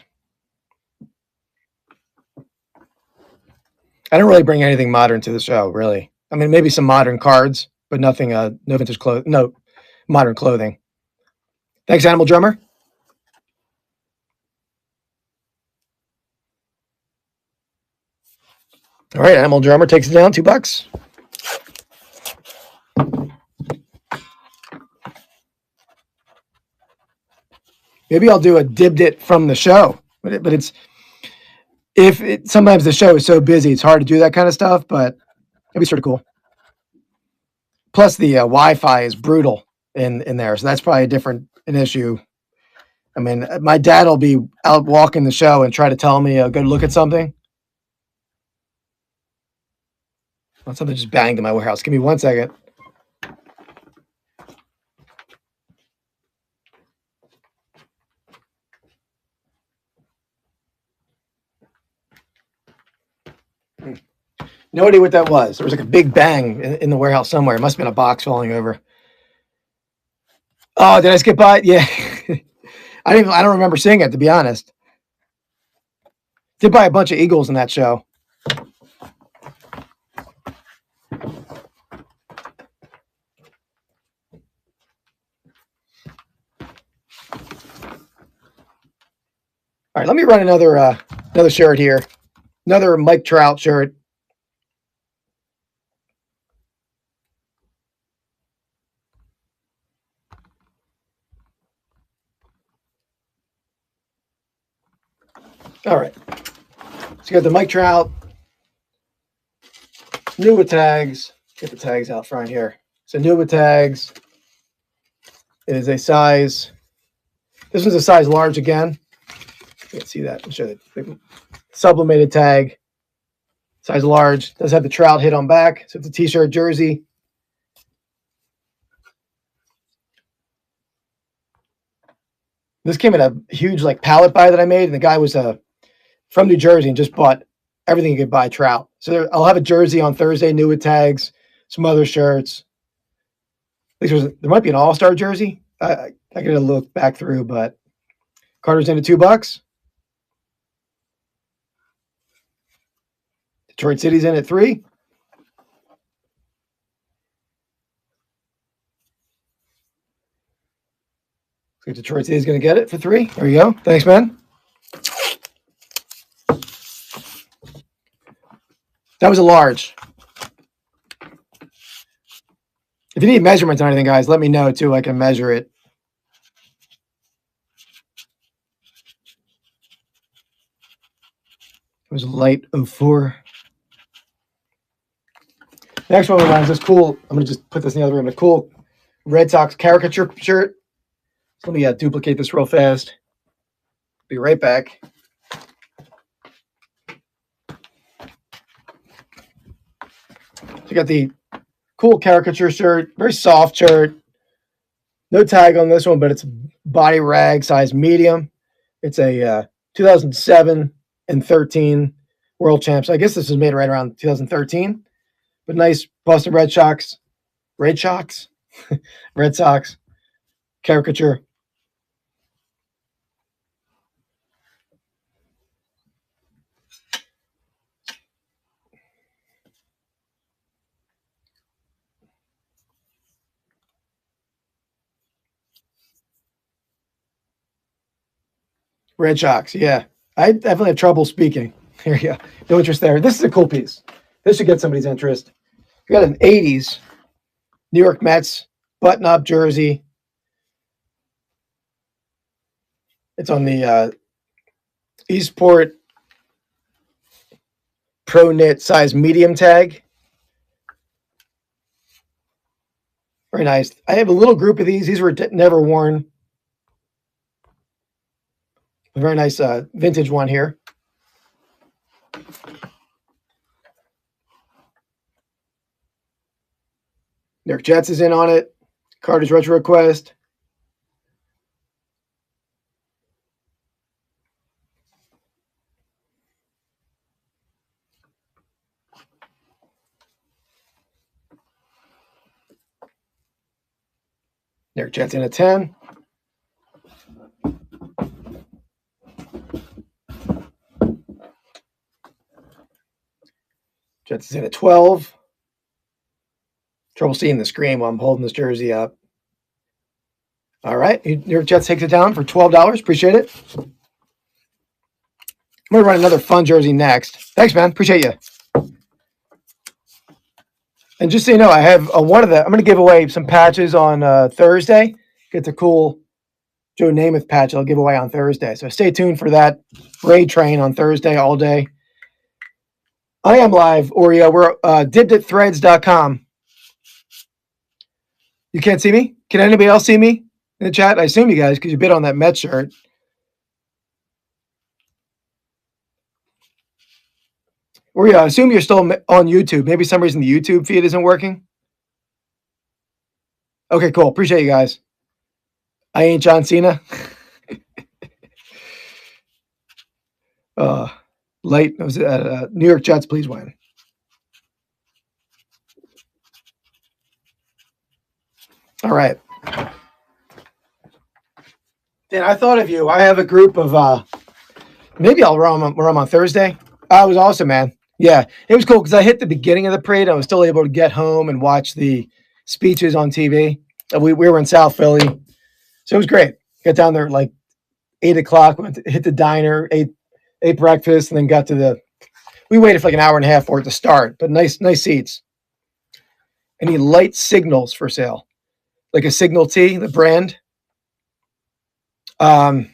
I don't really bring anything modern to the show, really. I mean, maybe some modern cards, but nothing, no vintage clothes, no modern clothing. Thanks, Animal Drummer. All right, Animal Drummer takes it down, $2. Maybe I'll do a DibDit from the show, but it's sometimes the show is so busy, it's hard to do that kind of stuff, but it'd be sort of cool. Plus, the Wi-Fi is brutal in there, so that's probably an issue. I mean, my dad will be out walking the show and try to tell me go look at something. Well, something just banged in my warehouse. Give me 1 second. No idea what that was. There was like a big bang in the warehouse somewhere. It must have been a box falling over. Oh, did I skip by it? Yeah. I don't remember seeing it, to be honest. Did buy a bunch of Eagles in that show. All right, let me run another shirt here. Another Mike Trout shirt. All right. So you got the Mike Trout. New with tags. Get the tags out front here. So new with tags. It is a size. This one's a size large again. You can see that. I'll show the sublimated tag. Size large. Does have the Trout hit on back. So it's a t-shirt jersey. This came in a huge like pallet buy that I made, and the guy was from New Jersey and just bought everything he could buy Trout. So I'll have a jersey on Thursday, new with tags, some other shirts. There might be an All-Star jersey. I gotta look back through, but Carter's in at $2. Detroit City's in at $3. So Detroit City's going to get it for $3. There you go. Thanks, man. That was a large. If you need measurements on anything, guys, let me know too. I can measure it. It was a light 04. Next one is this cool. I'm going to just put this in the other room. A cool Red Sox caricature shirt. So let me duplicate this real fast. Be right back. So you got the cool caricature shirt, very soft shirt. No tag on this one, but it's body rag size medium. It's a 2007 and 13 World Champs. I guess this was made right around 2013. But nice Boston Red Sox caricature. Red Sox, yeah. I definitely have trouble speaking. Here you go. No interest there. This is a cool piece. This should get somebody's interest. We got an 80s New York Mets button-up jersey. It's on the Eastport Pro Knit size medium tag. Very nice. I have a little group of these. These were never worn. A very nice vintage one here. New York Jets is in on it. Carter's retro request. New York Jets in a 10. Jets is in at 12. Trouble seeing the screen while I'm holding this jersey up. All right. New York Jets takes it down for $12. Appreciate it. I'm going to run another fun jersey next. Thanks, man. Appreciate you. And just so you know, I have one of the, I'm going to give away some patches on Thursday. It's a cool Joe Namath patch I'll give away on Thursday. So stay tuned for that raid train on Thursday all day. I am live, Oreo. We're DibDitThreads.com. You can't see me? Can anybody else see me in the chat? I assume you guys, because you bid on that Met shirt. Oreo, I assume you're still on YouTube. Maybe some reason the YouTube feed isn't working. Okay, cool. Appreciate you guys. I ain't John Cena. Late. Was New York Jets, please win. All right. Dan, I thought of you. I have a group of maybe I'll run on Thursday. It was awesome, man. Yeah, it was cool because I hit the beginning of the parade. I was still able to get home and watch the speeches on TV. We were in South Philly, so it was great. Got down there at like 8 o'clock, hit the diner, ate breakfast, and then got to we waited for like an hour and a half for it to start, but nice seats. Any light signals for sale? Like a Signal T, the brand? I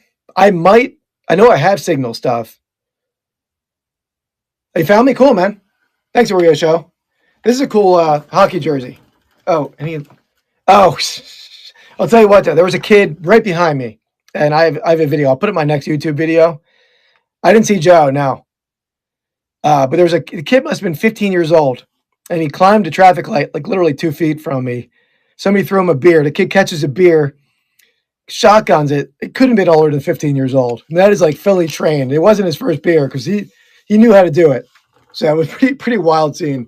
know I have Signal stuff. They found me? Cool, man. Thanks, Oreo Show. This is a cool hockey jersey. I'll tell you what, though. There was a kid right behind me, and I have a video. I'll put it in my next YouTube video. I didn't see Joe, no. But there was the kid must have been 15 years old, and he climbed a traffic light like literally 2 feet from me. Somebody threw him a beer. The kid catches a beer, shotguns it. It couldn't have been older than 15 years old. And that is like Philly trained. It wasn't his first beer because he knew how to do it. So it was pretty wild scene.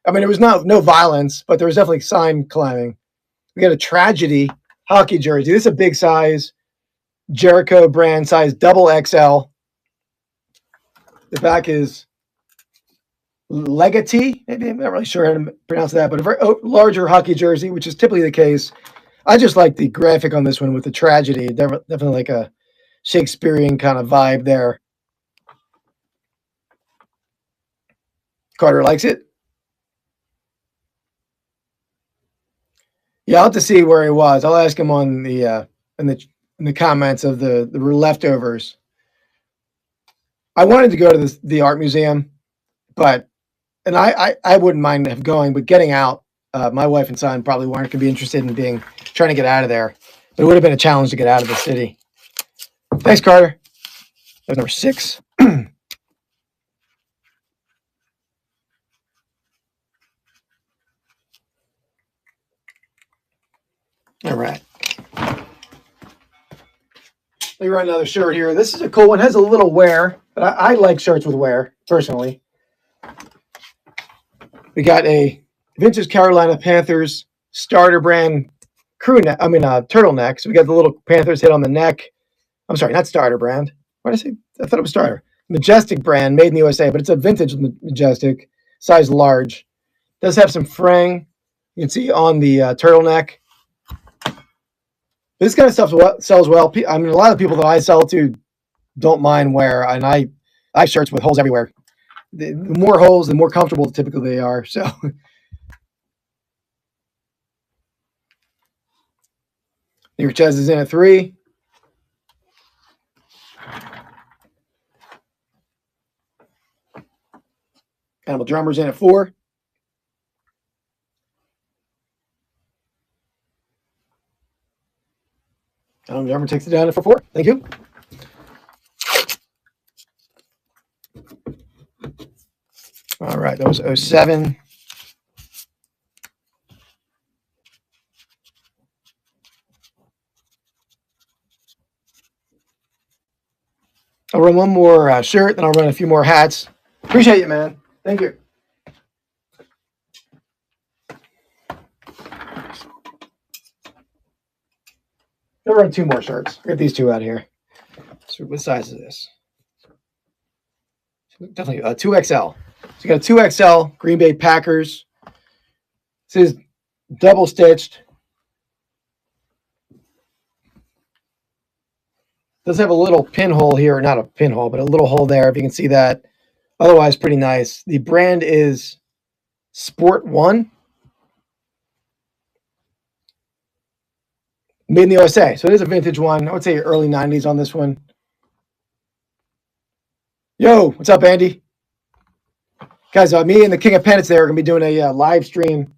I mean, it was no violence, but there was definitely sign climbing. We got a Tragedy hockey jersey. This is a big size, Jericho brand size, double XL. The back is Legati. Maybe I'm not really sure how to pronounce that, but a very larger hockey jersey, which is typically the case. I just like the graphic on this one with the Tragedy. Definitely like a Shakespearean kind of vibe there. Carter likes it. Yeah, I'll have to see where he was. I'll ask him on the in the comments of the leftovers. I wanted to go to the art museum, but I wouldn't mind going, but getting out, my wife and son probably weren't going to be interested in trying to get out of there. But it would have been a challenge to get out of the city. Thanks, Carter. That was number 6. All right. Let me run another shirt here. This is a cool one. It has a little wear, but I like shirts with wear, personally. We got a vintage Carolina Panthers starter brand turtleneck. So we got the little Panthers hit on the neck. I'm sorry, not starter brand. What did I say? I thought it was starter. Majestic brand, made in the USA, but it's a vintage Majestic, size large. Does have some fraying. You can see on the turtleneck. This kind of stuff sells well. I mean, a lot of people that I sell to don't mind wear, and I have shirts with holes everywhere. The more holes, the more comfortable typically they are. So, your chest is in at 3. Animal Drummer's in at 4. Animal Drummer takes it down for 4. Thank you. All right, that was 07. I'll run one more shirt, then I'll run a few more hats. Appreciate you, man. Thank you. I'll run two more shirts. Get these two out here. So what size is this? Definitely 2XL. So you got a 2XL Green Bay Packers. This is double stitched. Does have a little pinhole here, not a pinhole, but a little hole there, if you can see that. Otherwise, pretty nice. The brand is Sport One. Made in the USA. So it is a vintage one. I would say early 90s on this one. Yo, what's up, Andy? Guys, me and the King of Pennants there are going to be doing a live stream.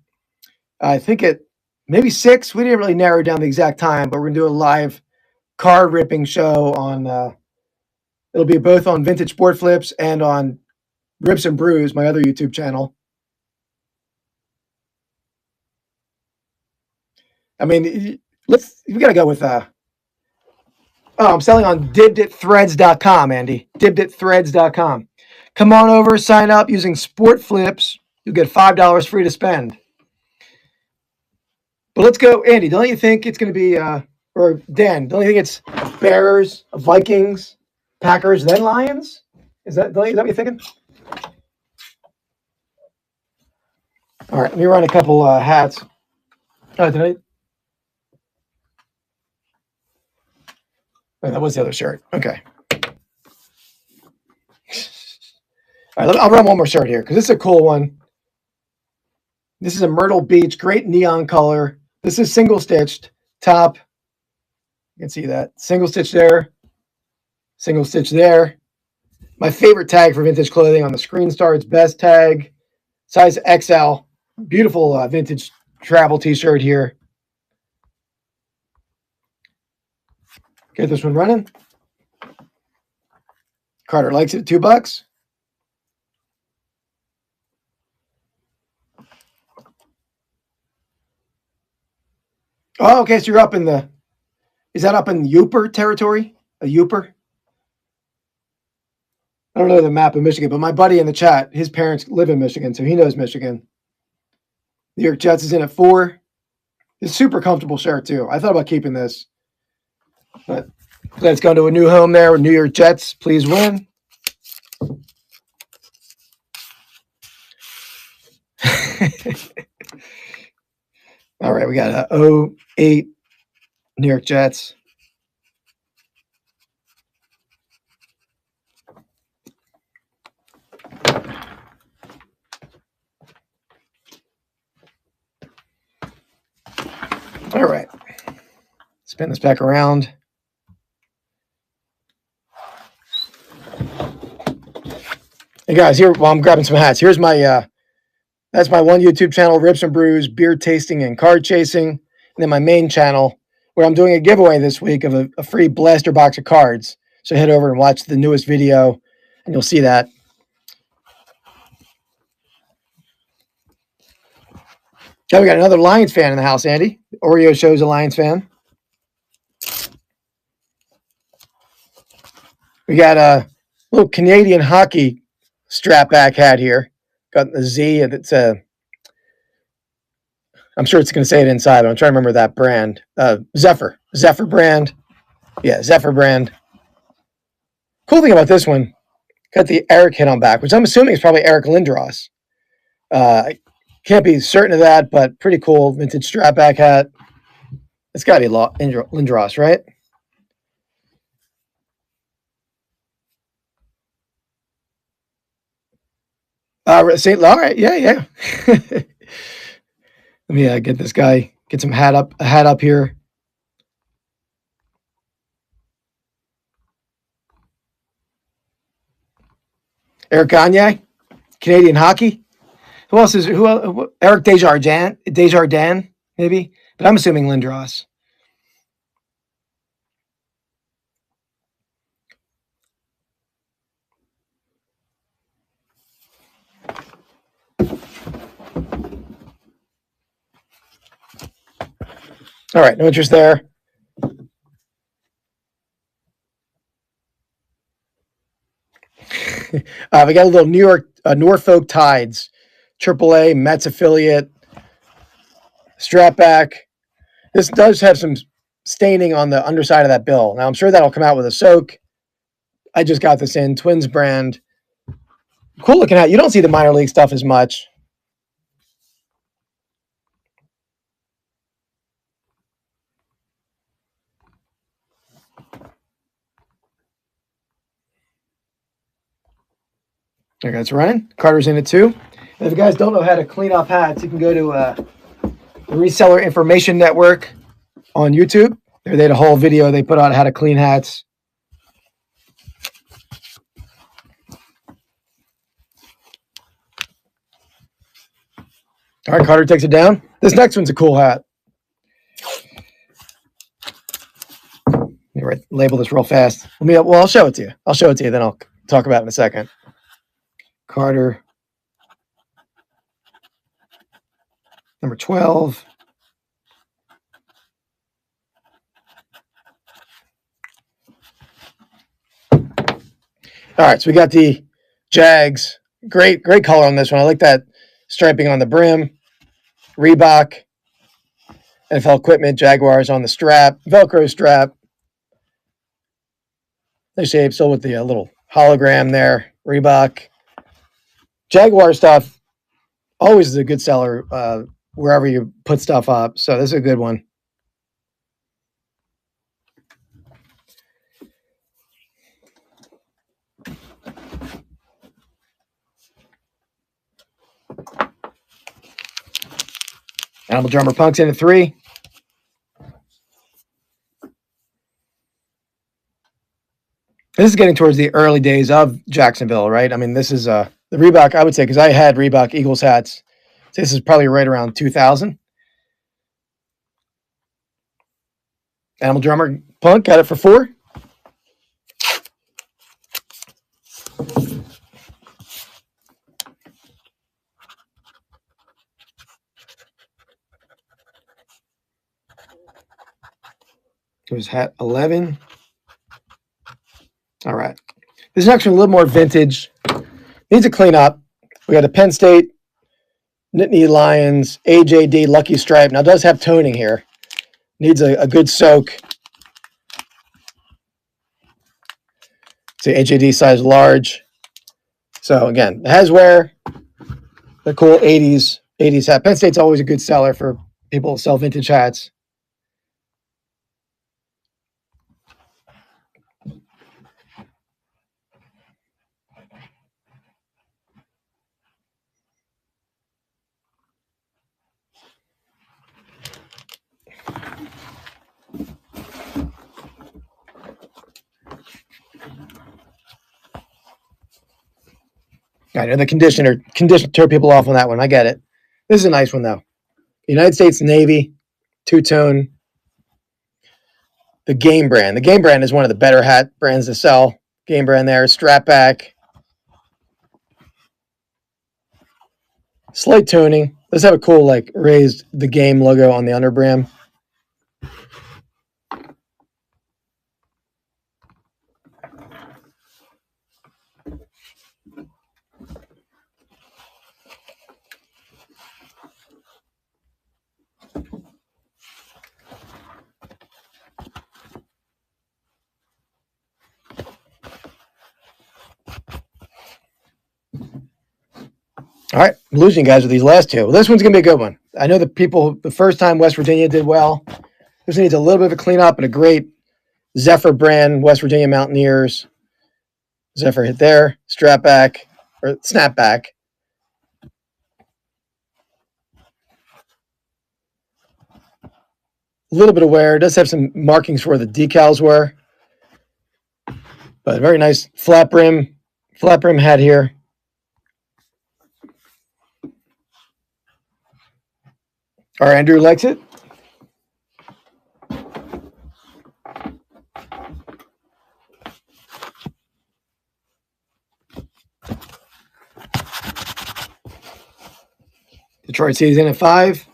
I think at maybe 6. We didn't really narrow down the exact time, but we're going to do a live card ripping show on it'll be both on Vintage Sport Flips and on Rips and Brews, my other YouTube channel. I mean, we got to go with I'm selling on DibDitThreads.com, Andy. DibDitThreads.com. Come on over, sign up using Sport Flips. You'll get $5 free to spend. But let's go, Andy. Don't you think it's going to be or Dan, don't you think it's Bears, Vikings, Packers, then Lions? Is that what you're thinking? All right, let me run a couple hats. Did Oh, that was the other shirt. Okay. All right, I'll run one more shirt here because this is a cool one. This is a Myrtle Beach, great neon color. This is single stitched top. You can see that. Single stitch there. Single stitch there. My favorite tag for vintage clothing on the screen star. It's best tag. Size XL. Beautiful vintage travel t-shirt here. Get this one running. Carter likes it. $2. Oh, okay. So you're up in is that up in Yooper territory? A Yooper? I don't know the map of Michigan, but my buddy in the chat, his parents live in Michigan, so he knows Michigan. New York Jets is in at 4. It's a super comfortable shirt, too. I thought about keeping this. But let's go to a new home there with New York Jets. Please win. All right, we got a 08 New York Jets. All right. Spin this back around. Hey guys, here while I'm grabbing some hats, here's my that's my one YouTube channel, Rips and Brews, beer tasting and card chasing, and then my main channel where I'm doing a giveaway this week of a free blaster box of cards. So head over and watch the newest video, and you'll see that. Oh, we got another Lions fan in the house, Andy. Oreo shows a Lions fan. We got a little Canadian hockey strap back hat here. Got the Z. It's I'm sure it's going to say it inside, but I'm trying to remember that brand. Zephyr brand. Yeah, Zephyr brand. Cool thing about this one, got the Eric hit on back, which I'm assuming is probably Eric Lindros. I can't be certain of that, but pretty cool vintage strap back hat. It's got to be Lindros, right? St. All right, yeah. Let me get this guy, get some hat up here. Eric Gagne, Canadian hockey. Who else is Eric Desjardins, maybe, but I'm assuming Lindros. All right, no interest there. We got a little Norfolk Tides, AAA Mets affiliate, strap back. This does have some staining on the underside of that bill. Now I'm sure that'll come out with a soak. I just got this in Twins brand. Cool looking hat. You don't see the minor league stuff as much. Okay, it's running. Carter's in it too. And if you guys don't know how to clean up hats, you can go to the Reseller Information Network on YouTube. They had a whole video they put on how to clean hats. All right, Carter takes it down. This next one's a cool hat. Let me label this real fast. I'll show it to you. I'll show it to you, then I'll talk about it in a second. Carter, number 12. All right, so we got the Jags. Great color on this one. I like that striping on the brim. Reebok, NFL equipment, Jaguars on the strap, Velcro strap. Nice shape, still with the little hologram there. Reebok. Jaguar stuff always is a good seller wherever you put stuff up. So this is a good one. Animal Drummer Punk's in at 3. This is getting towards the early days of Jacksonville, right? I mean, this is the Reebok, I would say, because I had Reebok Eagles hats. So this is probably right around 2000. Animal Drummer Punk got it for 4. It was hat 11. All right. This is actually a little more vintage. Needs a clean up. We got a Penn State, Nittany Lions, AJD Lucky Stripe. Now, it does have toning here. Needs a good soak. It's an AJD size large. So, again, it has wear. The cool 80s hat. Penn State's always a good seller for people who sell vintage hats. I know the condition turned people off on that one. I get it. This is a nice one, though. United States Navy, two-tone. The Game brand. The Game brand is one of the better hat brands to sell. Game brand there. Strap back. Slight toning. Let's have a cool, like, raised the Game logo on the underbrim. All right, I'm losing guys with these last two. Well, this one's going to be a good one. I know the first time West Virginia did well. This needs a little bit of a cleanup and a great Zephyr brand, West Virginia Mountaineers. Zephyr hit there, strap back, or snap back. A little bit of wear. It does have some markings where the decals were. But very nice flat brim hat here. All right, Andrew likes it. Detroit City's in at 5.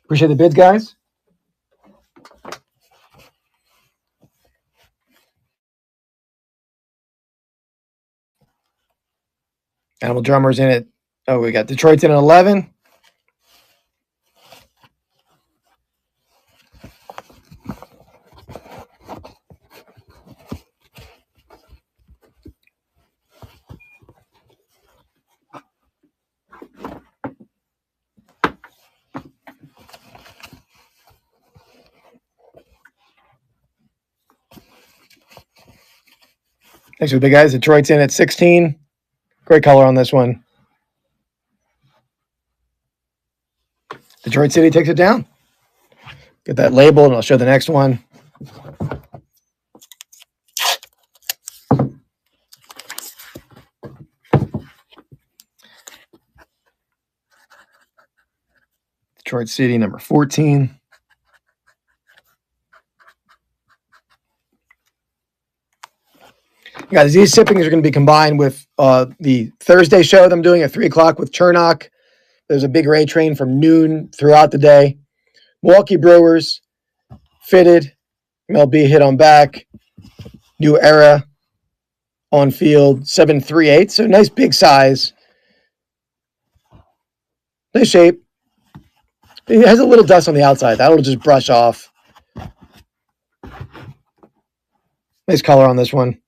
Appreciate the bids, guys. Animal Drummer's in it. Oh, we got Detroit's in at 11. Thanks for the big guys. Detroit's in at 16. Great color on this one. Detroit City takes it down. Get that label, and I'll show the next one. Detroit City, number 14. Guys, these sippings are going to be combined with the Thursday show that I'm doing at 3 o'clock with Chernock. There's a big raid train from noon throughout the day. Milwaukee Brewers, fitted, MLB hit on back, New Era on field, 7.38. So nice big size. Nice shape. It has a little dust on the outside. That'll just brush off. Nice color on this one.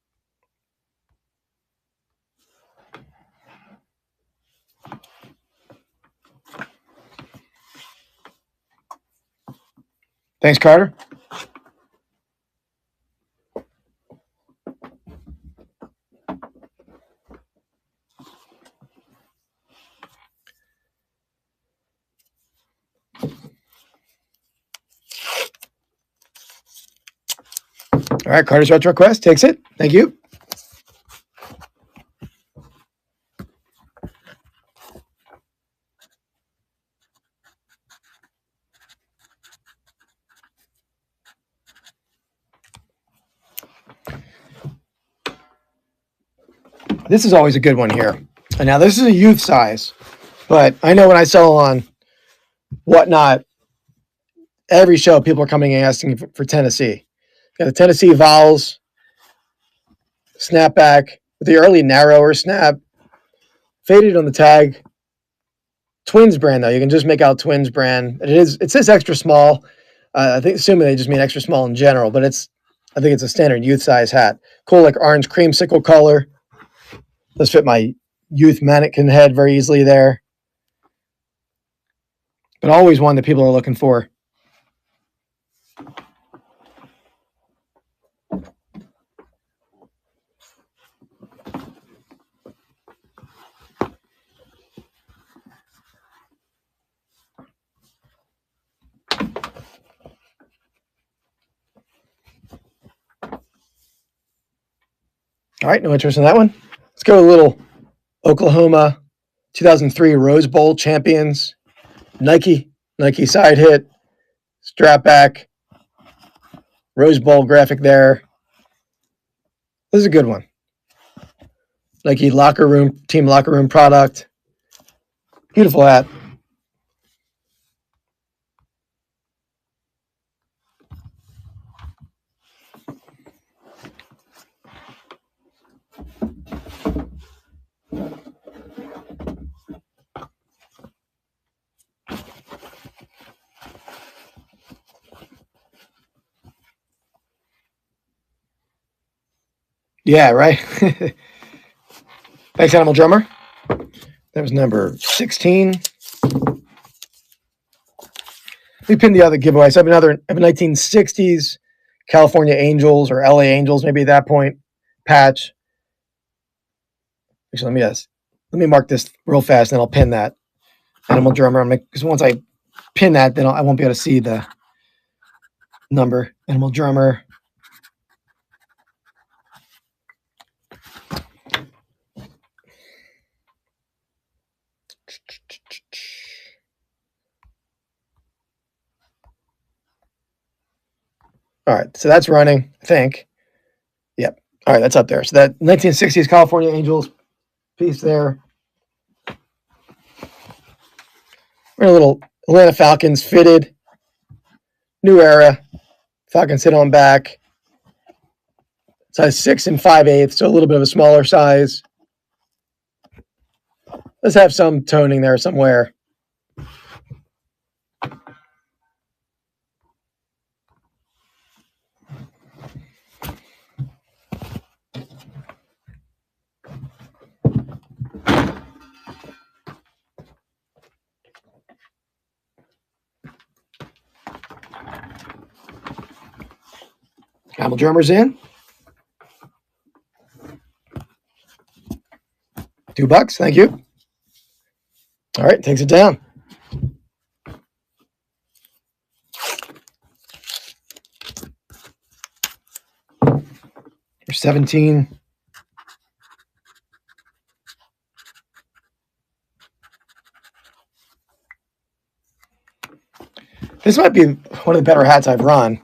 Thanks, Carter. All right, Carter's Retro Quest takes it. Thank you. This is always a good one here. And now this is a youth size, but I know when I sell on Whatnot, every show people are coming and asking for Tennessee. Got the Tennessee Vowels snapback with the early narrower snap, faded on the tag. Twins brand though, you can just make out Twins brand. It says extra small. I think assuming they just mean extra small in general, but I think it's a standard youth size hat. Cool, like orange creamsicle color. Does fit my youth mannequin head very easily there. But always one that people are looking for. All right, no interest in that one. Let's go a little Oklahoma 2003 Rose Bowl champions. Nike side hit, strap back, Rose Bowl graphic there. This is a good one. Nike team locker room product. Beautiful hat. Yeah, right. Thanks, Animal Drummer. That was number 16. We pinned the other giveaway. So I have a 1960s California Angels or LA Angels, maybe at that point, patch. Actually, let me mark this real fast, and then I'll pin that. Animal Drummer, because once I pin that, then I won't be able to see the number. Animal Drummer. All right, so that's running, I think. Yep. All right, that's up there. So that 1960s California Angels piece there. We're in a little Atlanta Falcons fitted. New Era. Falcons hit on back. Size 6 and 5/8, so a little bit of a smaller size. Let's have some toning there somewhere. Camel drummers in. $2, thank you. All right, takes it down. For 17. This might be one of the better hats I've run.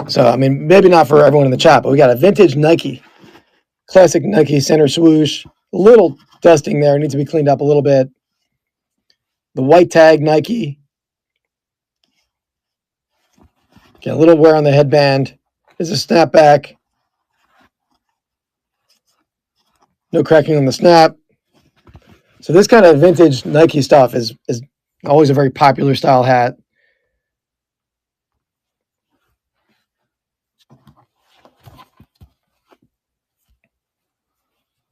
So, I mean, maybe not for everyone in the chat, but we got a vintage Nike. Classic Nike center swoosh. A little dusting there. Needs to be cleaned up a little bit. The white tag Nike. Get a little wear on the headband. There's a snapback. No cracking on the snap. So this kind of vintage Nike stuff is always a very popular style hat.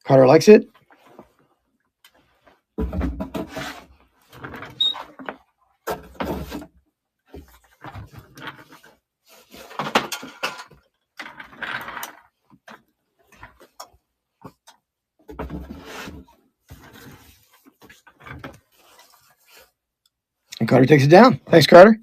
Carter likes it. And Carter takes it down. Thanks, Carter.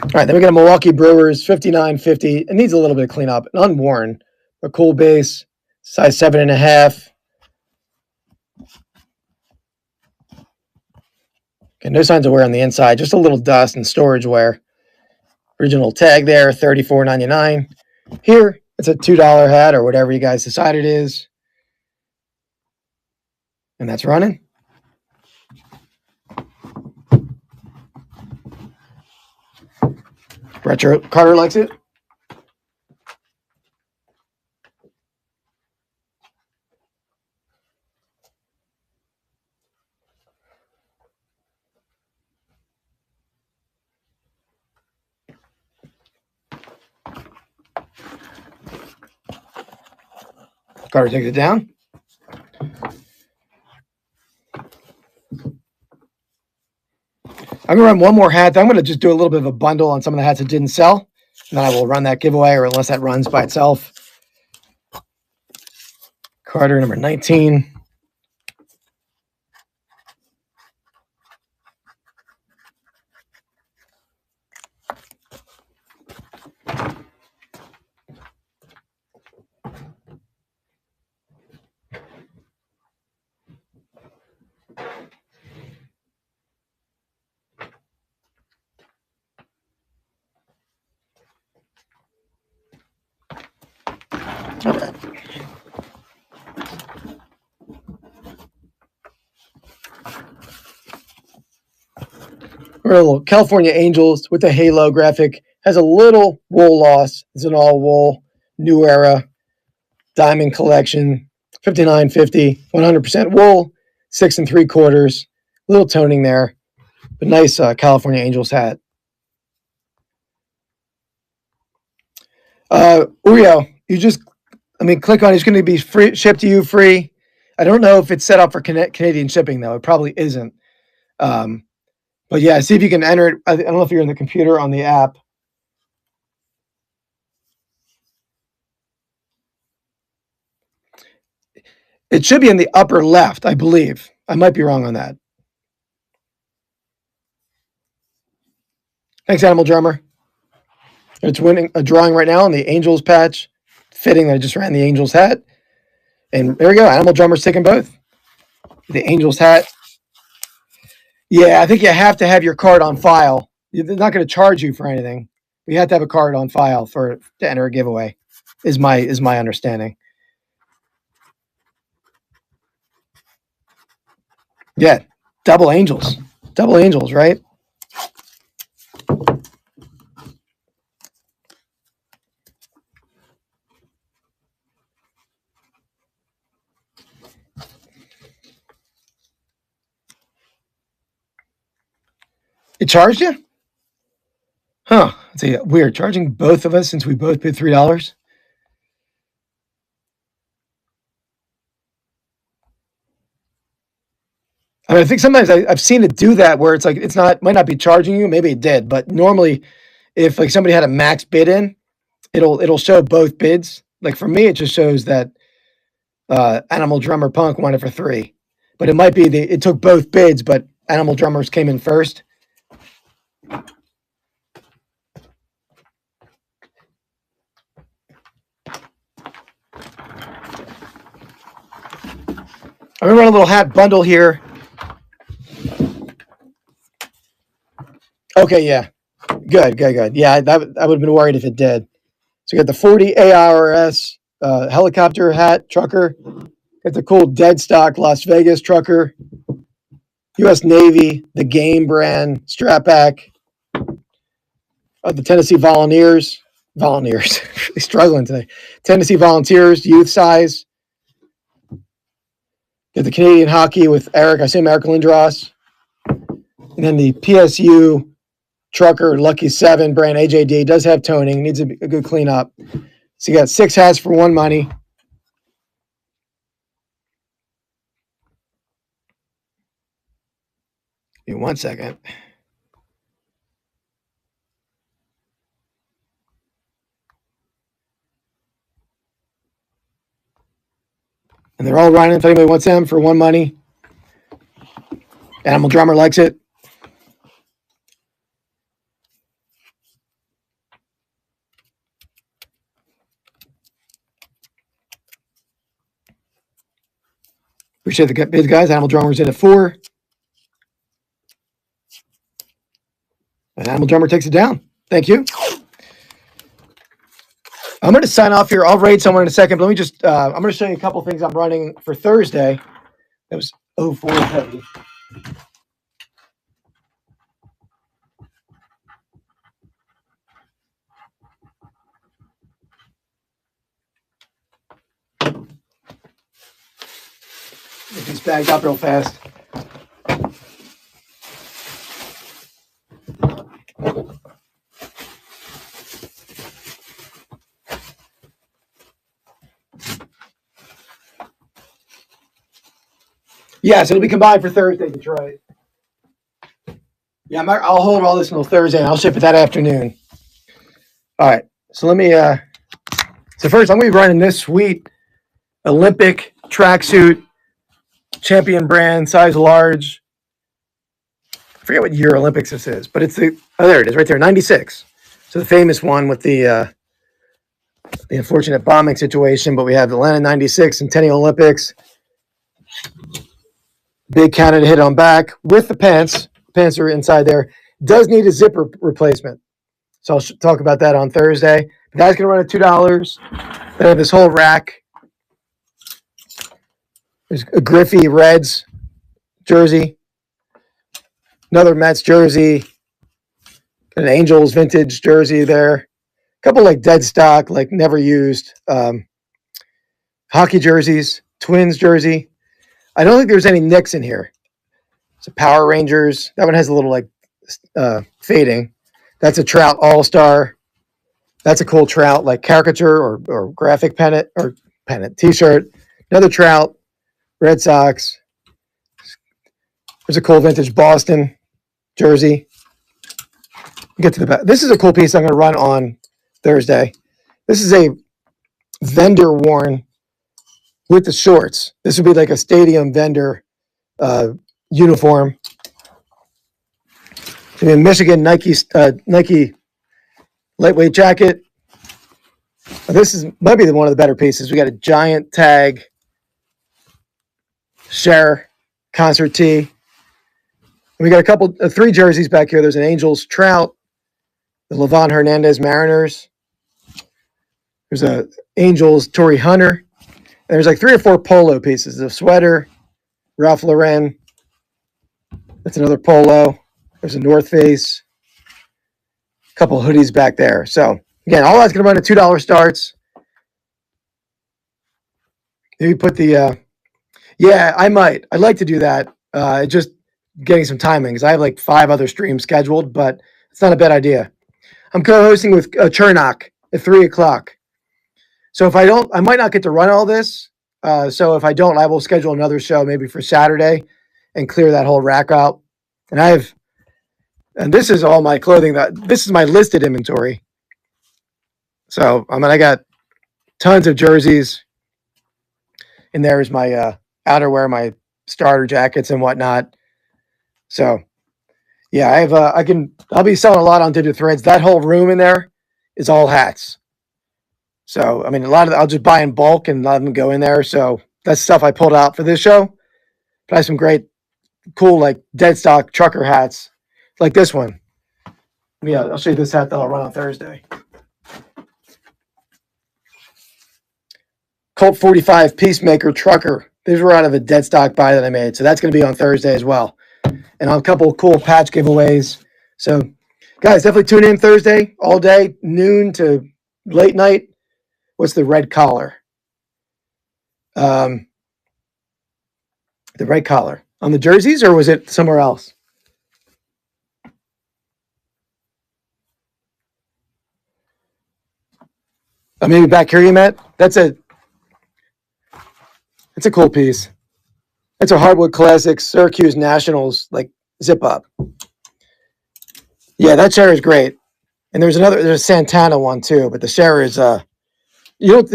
All right, then we got a Milwaukee Brewers 5950. It needs a little bit of cleanup. An unworn, a cool base, size 7.5. Okay, no signs of wear on the inside, just a little dust and storage wear. Original tag there, $34.99. Here, it's a $2 hat or whatever you guys decide it is. And that's running. Retro Carter likes it. Carter takes it down. I'm going to run one more hat. I'm going to just do a little bit of a bundle on some of the hats that didn't sell. And then I will run that giveaway, or unless that runs by itself. Carter, number 19. All right. We're a little California Angels with the halo graphic. Has a little wool loss. It's an all wool, new era, diamond collection, 59.50, 100% wool, 6 3/4. Little toning there, but nice California Angels hat. Uriel, you just, click on it. It's going to be free, shipped to you free. I don't know if it's set up for Canadian shipping, though. It probably isn't. But yeah, see if you can enter it. I don't know if you're in the computer on the app. It should be in the upper left, I believe. I might be wrong on that. Thanks, Animal Drummer. It's winning a drawing right now on the Angels patch. Fitting that I just ran the Angels hat. And there we go. Animal Drummer's taking both. The Angels hat. Yeah, I think you have to have your card on file. They're not going to charge you for anything. You have to have a card on file to enter a giveaway. is my understanding. Yeah, double angels, right? It charged you? Huh. It's weird. Charging both of us since we both paid $3. I mean, I think sometimes I've seen it do that where it's like might not be charging you. Maybe it did, but normally, if like somebody had a max bid in, it'll show both bids. Like for me, it just shows that Animal Drummer Punk won it for $3, but it might be it took both bids, but Animal Drummers came in first. I'm gonna run a little hat bundle here. Okay, yeah, good. Yeah, I would have been worried if it did. So you got the 40 ARS helicopter hat trucker. Got the cool dead stock Las Vegas trucker. U.S. Navy, the Game brand strap back. The Tennessee Volunteers. They're struggling today. Tennessee Volunteers, youth size. Got the Canadian hockey with Eric Lindros. And then the PSU trucker Lucky 7 brand AJD does have toning, needs a good cleanup. So you got 6 hats for one money. Give me 1 second. And they're all running. If anybody wants them for one money, Animal Drummer likes it. Appreciate the bids, guys. Animal Drummer's in at 4. And Animal Drummer takes it down. Thank you. I'm going to sign off here. I'll raid someone in a second. But let me just, I'm going to show you a couple things I'm running for Thursday. That was 04 heavy. Get these bagged up real fast. Yes, it'll be combined for Thursday, Detroit. Yeah, I'll hold all this until Thursday, and I'll ship it that afternoon. All right, so let me. So first, I'm going to be running this sweet Olympic tracksuit, champion brand, size large. I forget what year Olympics this is, but it's there it is, right there, 96. So the famous one with the unfortunate bombing situation, but we have Atlanta 96 Centennial Olympics. Big Canada hit on back with the pants. Pants are inside there. Does need a zipper replacement. So I'll talk about that on Thursday. The guy's going to run at $2. They have this whole rack. There's a Griffey Reds jersey. Another Mets jersey. An Angels vintage jersey there. A couple like dead stock, like never used. Hockey jerseys. Twins jersey. I don't think there's any Knicks in here. It's a Power Rangers. That one has a little like fading. That's a Trout All-Star. That's a cool Trout like caricature or graphic pennant T-shirt. Another Trout. Red Sox. There's a cool vintage Boston jersey. Get to the back. This is a cool piece I'm going to run on Thursday. This is a vendor worn with the shorts. This would be like a stadium vendor uniform. In Michigan, Nike lightweight jacket. This might be one of the better pieces. We got a giant tag, Cher concert tee. And we got a 3 jerseys back here. There's an Angels Trout, the Levon Hernandez Mariners, There's a Angels Torrey Hunter. And there's like 3 or 4 polo pieces. A sweater, Ralph Lauren. That's another polo. There's a North Face. A couple hoodies back there. So again, all that's going to run at $2 starts. Maybe put the yeah, I might. I'd like to do that. Just getting some timing because I have like 5 other streams scheduled, but it's not a bad idea. I'm co-hosting with Chernock at 3 o'clock. So if I don't, I might not get to run all this. So if I don't, I will schedule another show maybe for Saturday and clear that whole rack out. And this is all my clothing this is my listed inventory. So I got tons of jerseys. And there's my outerwear, my starter jackets and whatnot. So yeah, I'll be selling a lot on DibDit Threads. That whole room in there is all hats. So, a lot of I'll just buy in bulk and let them go in there. So that's stuff I pulled out for this show. But I have some great, cool, like dead stock trucker hats like this one. Yeah, I'll show you this hat that I'll run on Thursday. Colt 45 Peacemaker Trucker. These were out of a dead stock buy that I made. So that's going to be on Thursday as well. And a couple of cool patch giveaways. So, guys, definitely tune in Thursday all day, noon to late night. What's the red collar? The red collar on the jerseys, or was it somewhere else? Maybe back here, you met. It's a cool piece. It's a Hardwood Classics Syracuse Nationals like zip up. Yeah, that share is great. And there's a Santana one too, but the share is the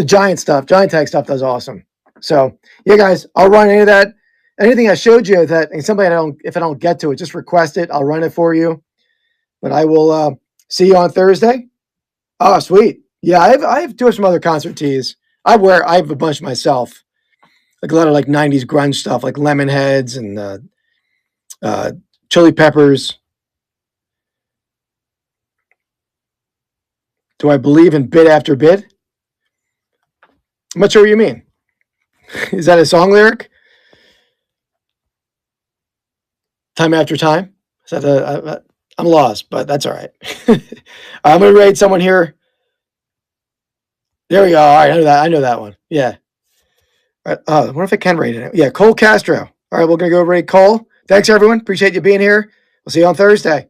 Giant Tag stuff does awesome. So yeah, guys, I'll run any of that. Anything I showed you that, and somebody if I don't get to it, just request it. I'll run it for you. But I will see you on Thursday. Oh, sweet. Yeah, I have some other concert tees. I have a bunch myself. Like a lot of like 90s grunge stuff, like Lemonheads and Chili Peppers. Do I believe in bit after bit? I'm not sure what you mean. Is that a song lyric? Time after time? Is that I'm lost, but that's all right. I'm going to raid someone here. There we go. All right, I know that one. Yeah. I wonder if I can raid it. Yeah, Cole Castro. All right, we're going to go raid Cole. Thanks, everyone. Appreciate you being here. We'll see you on Thursday.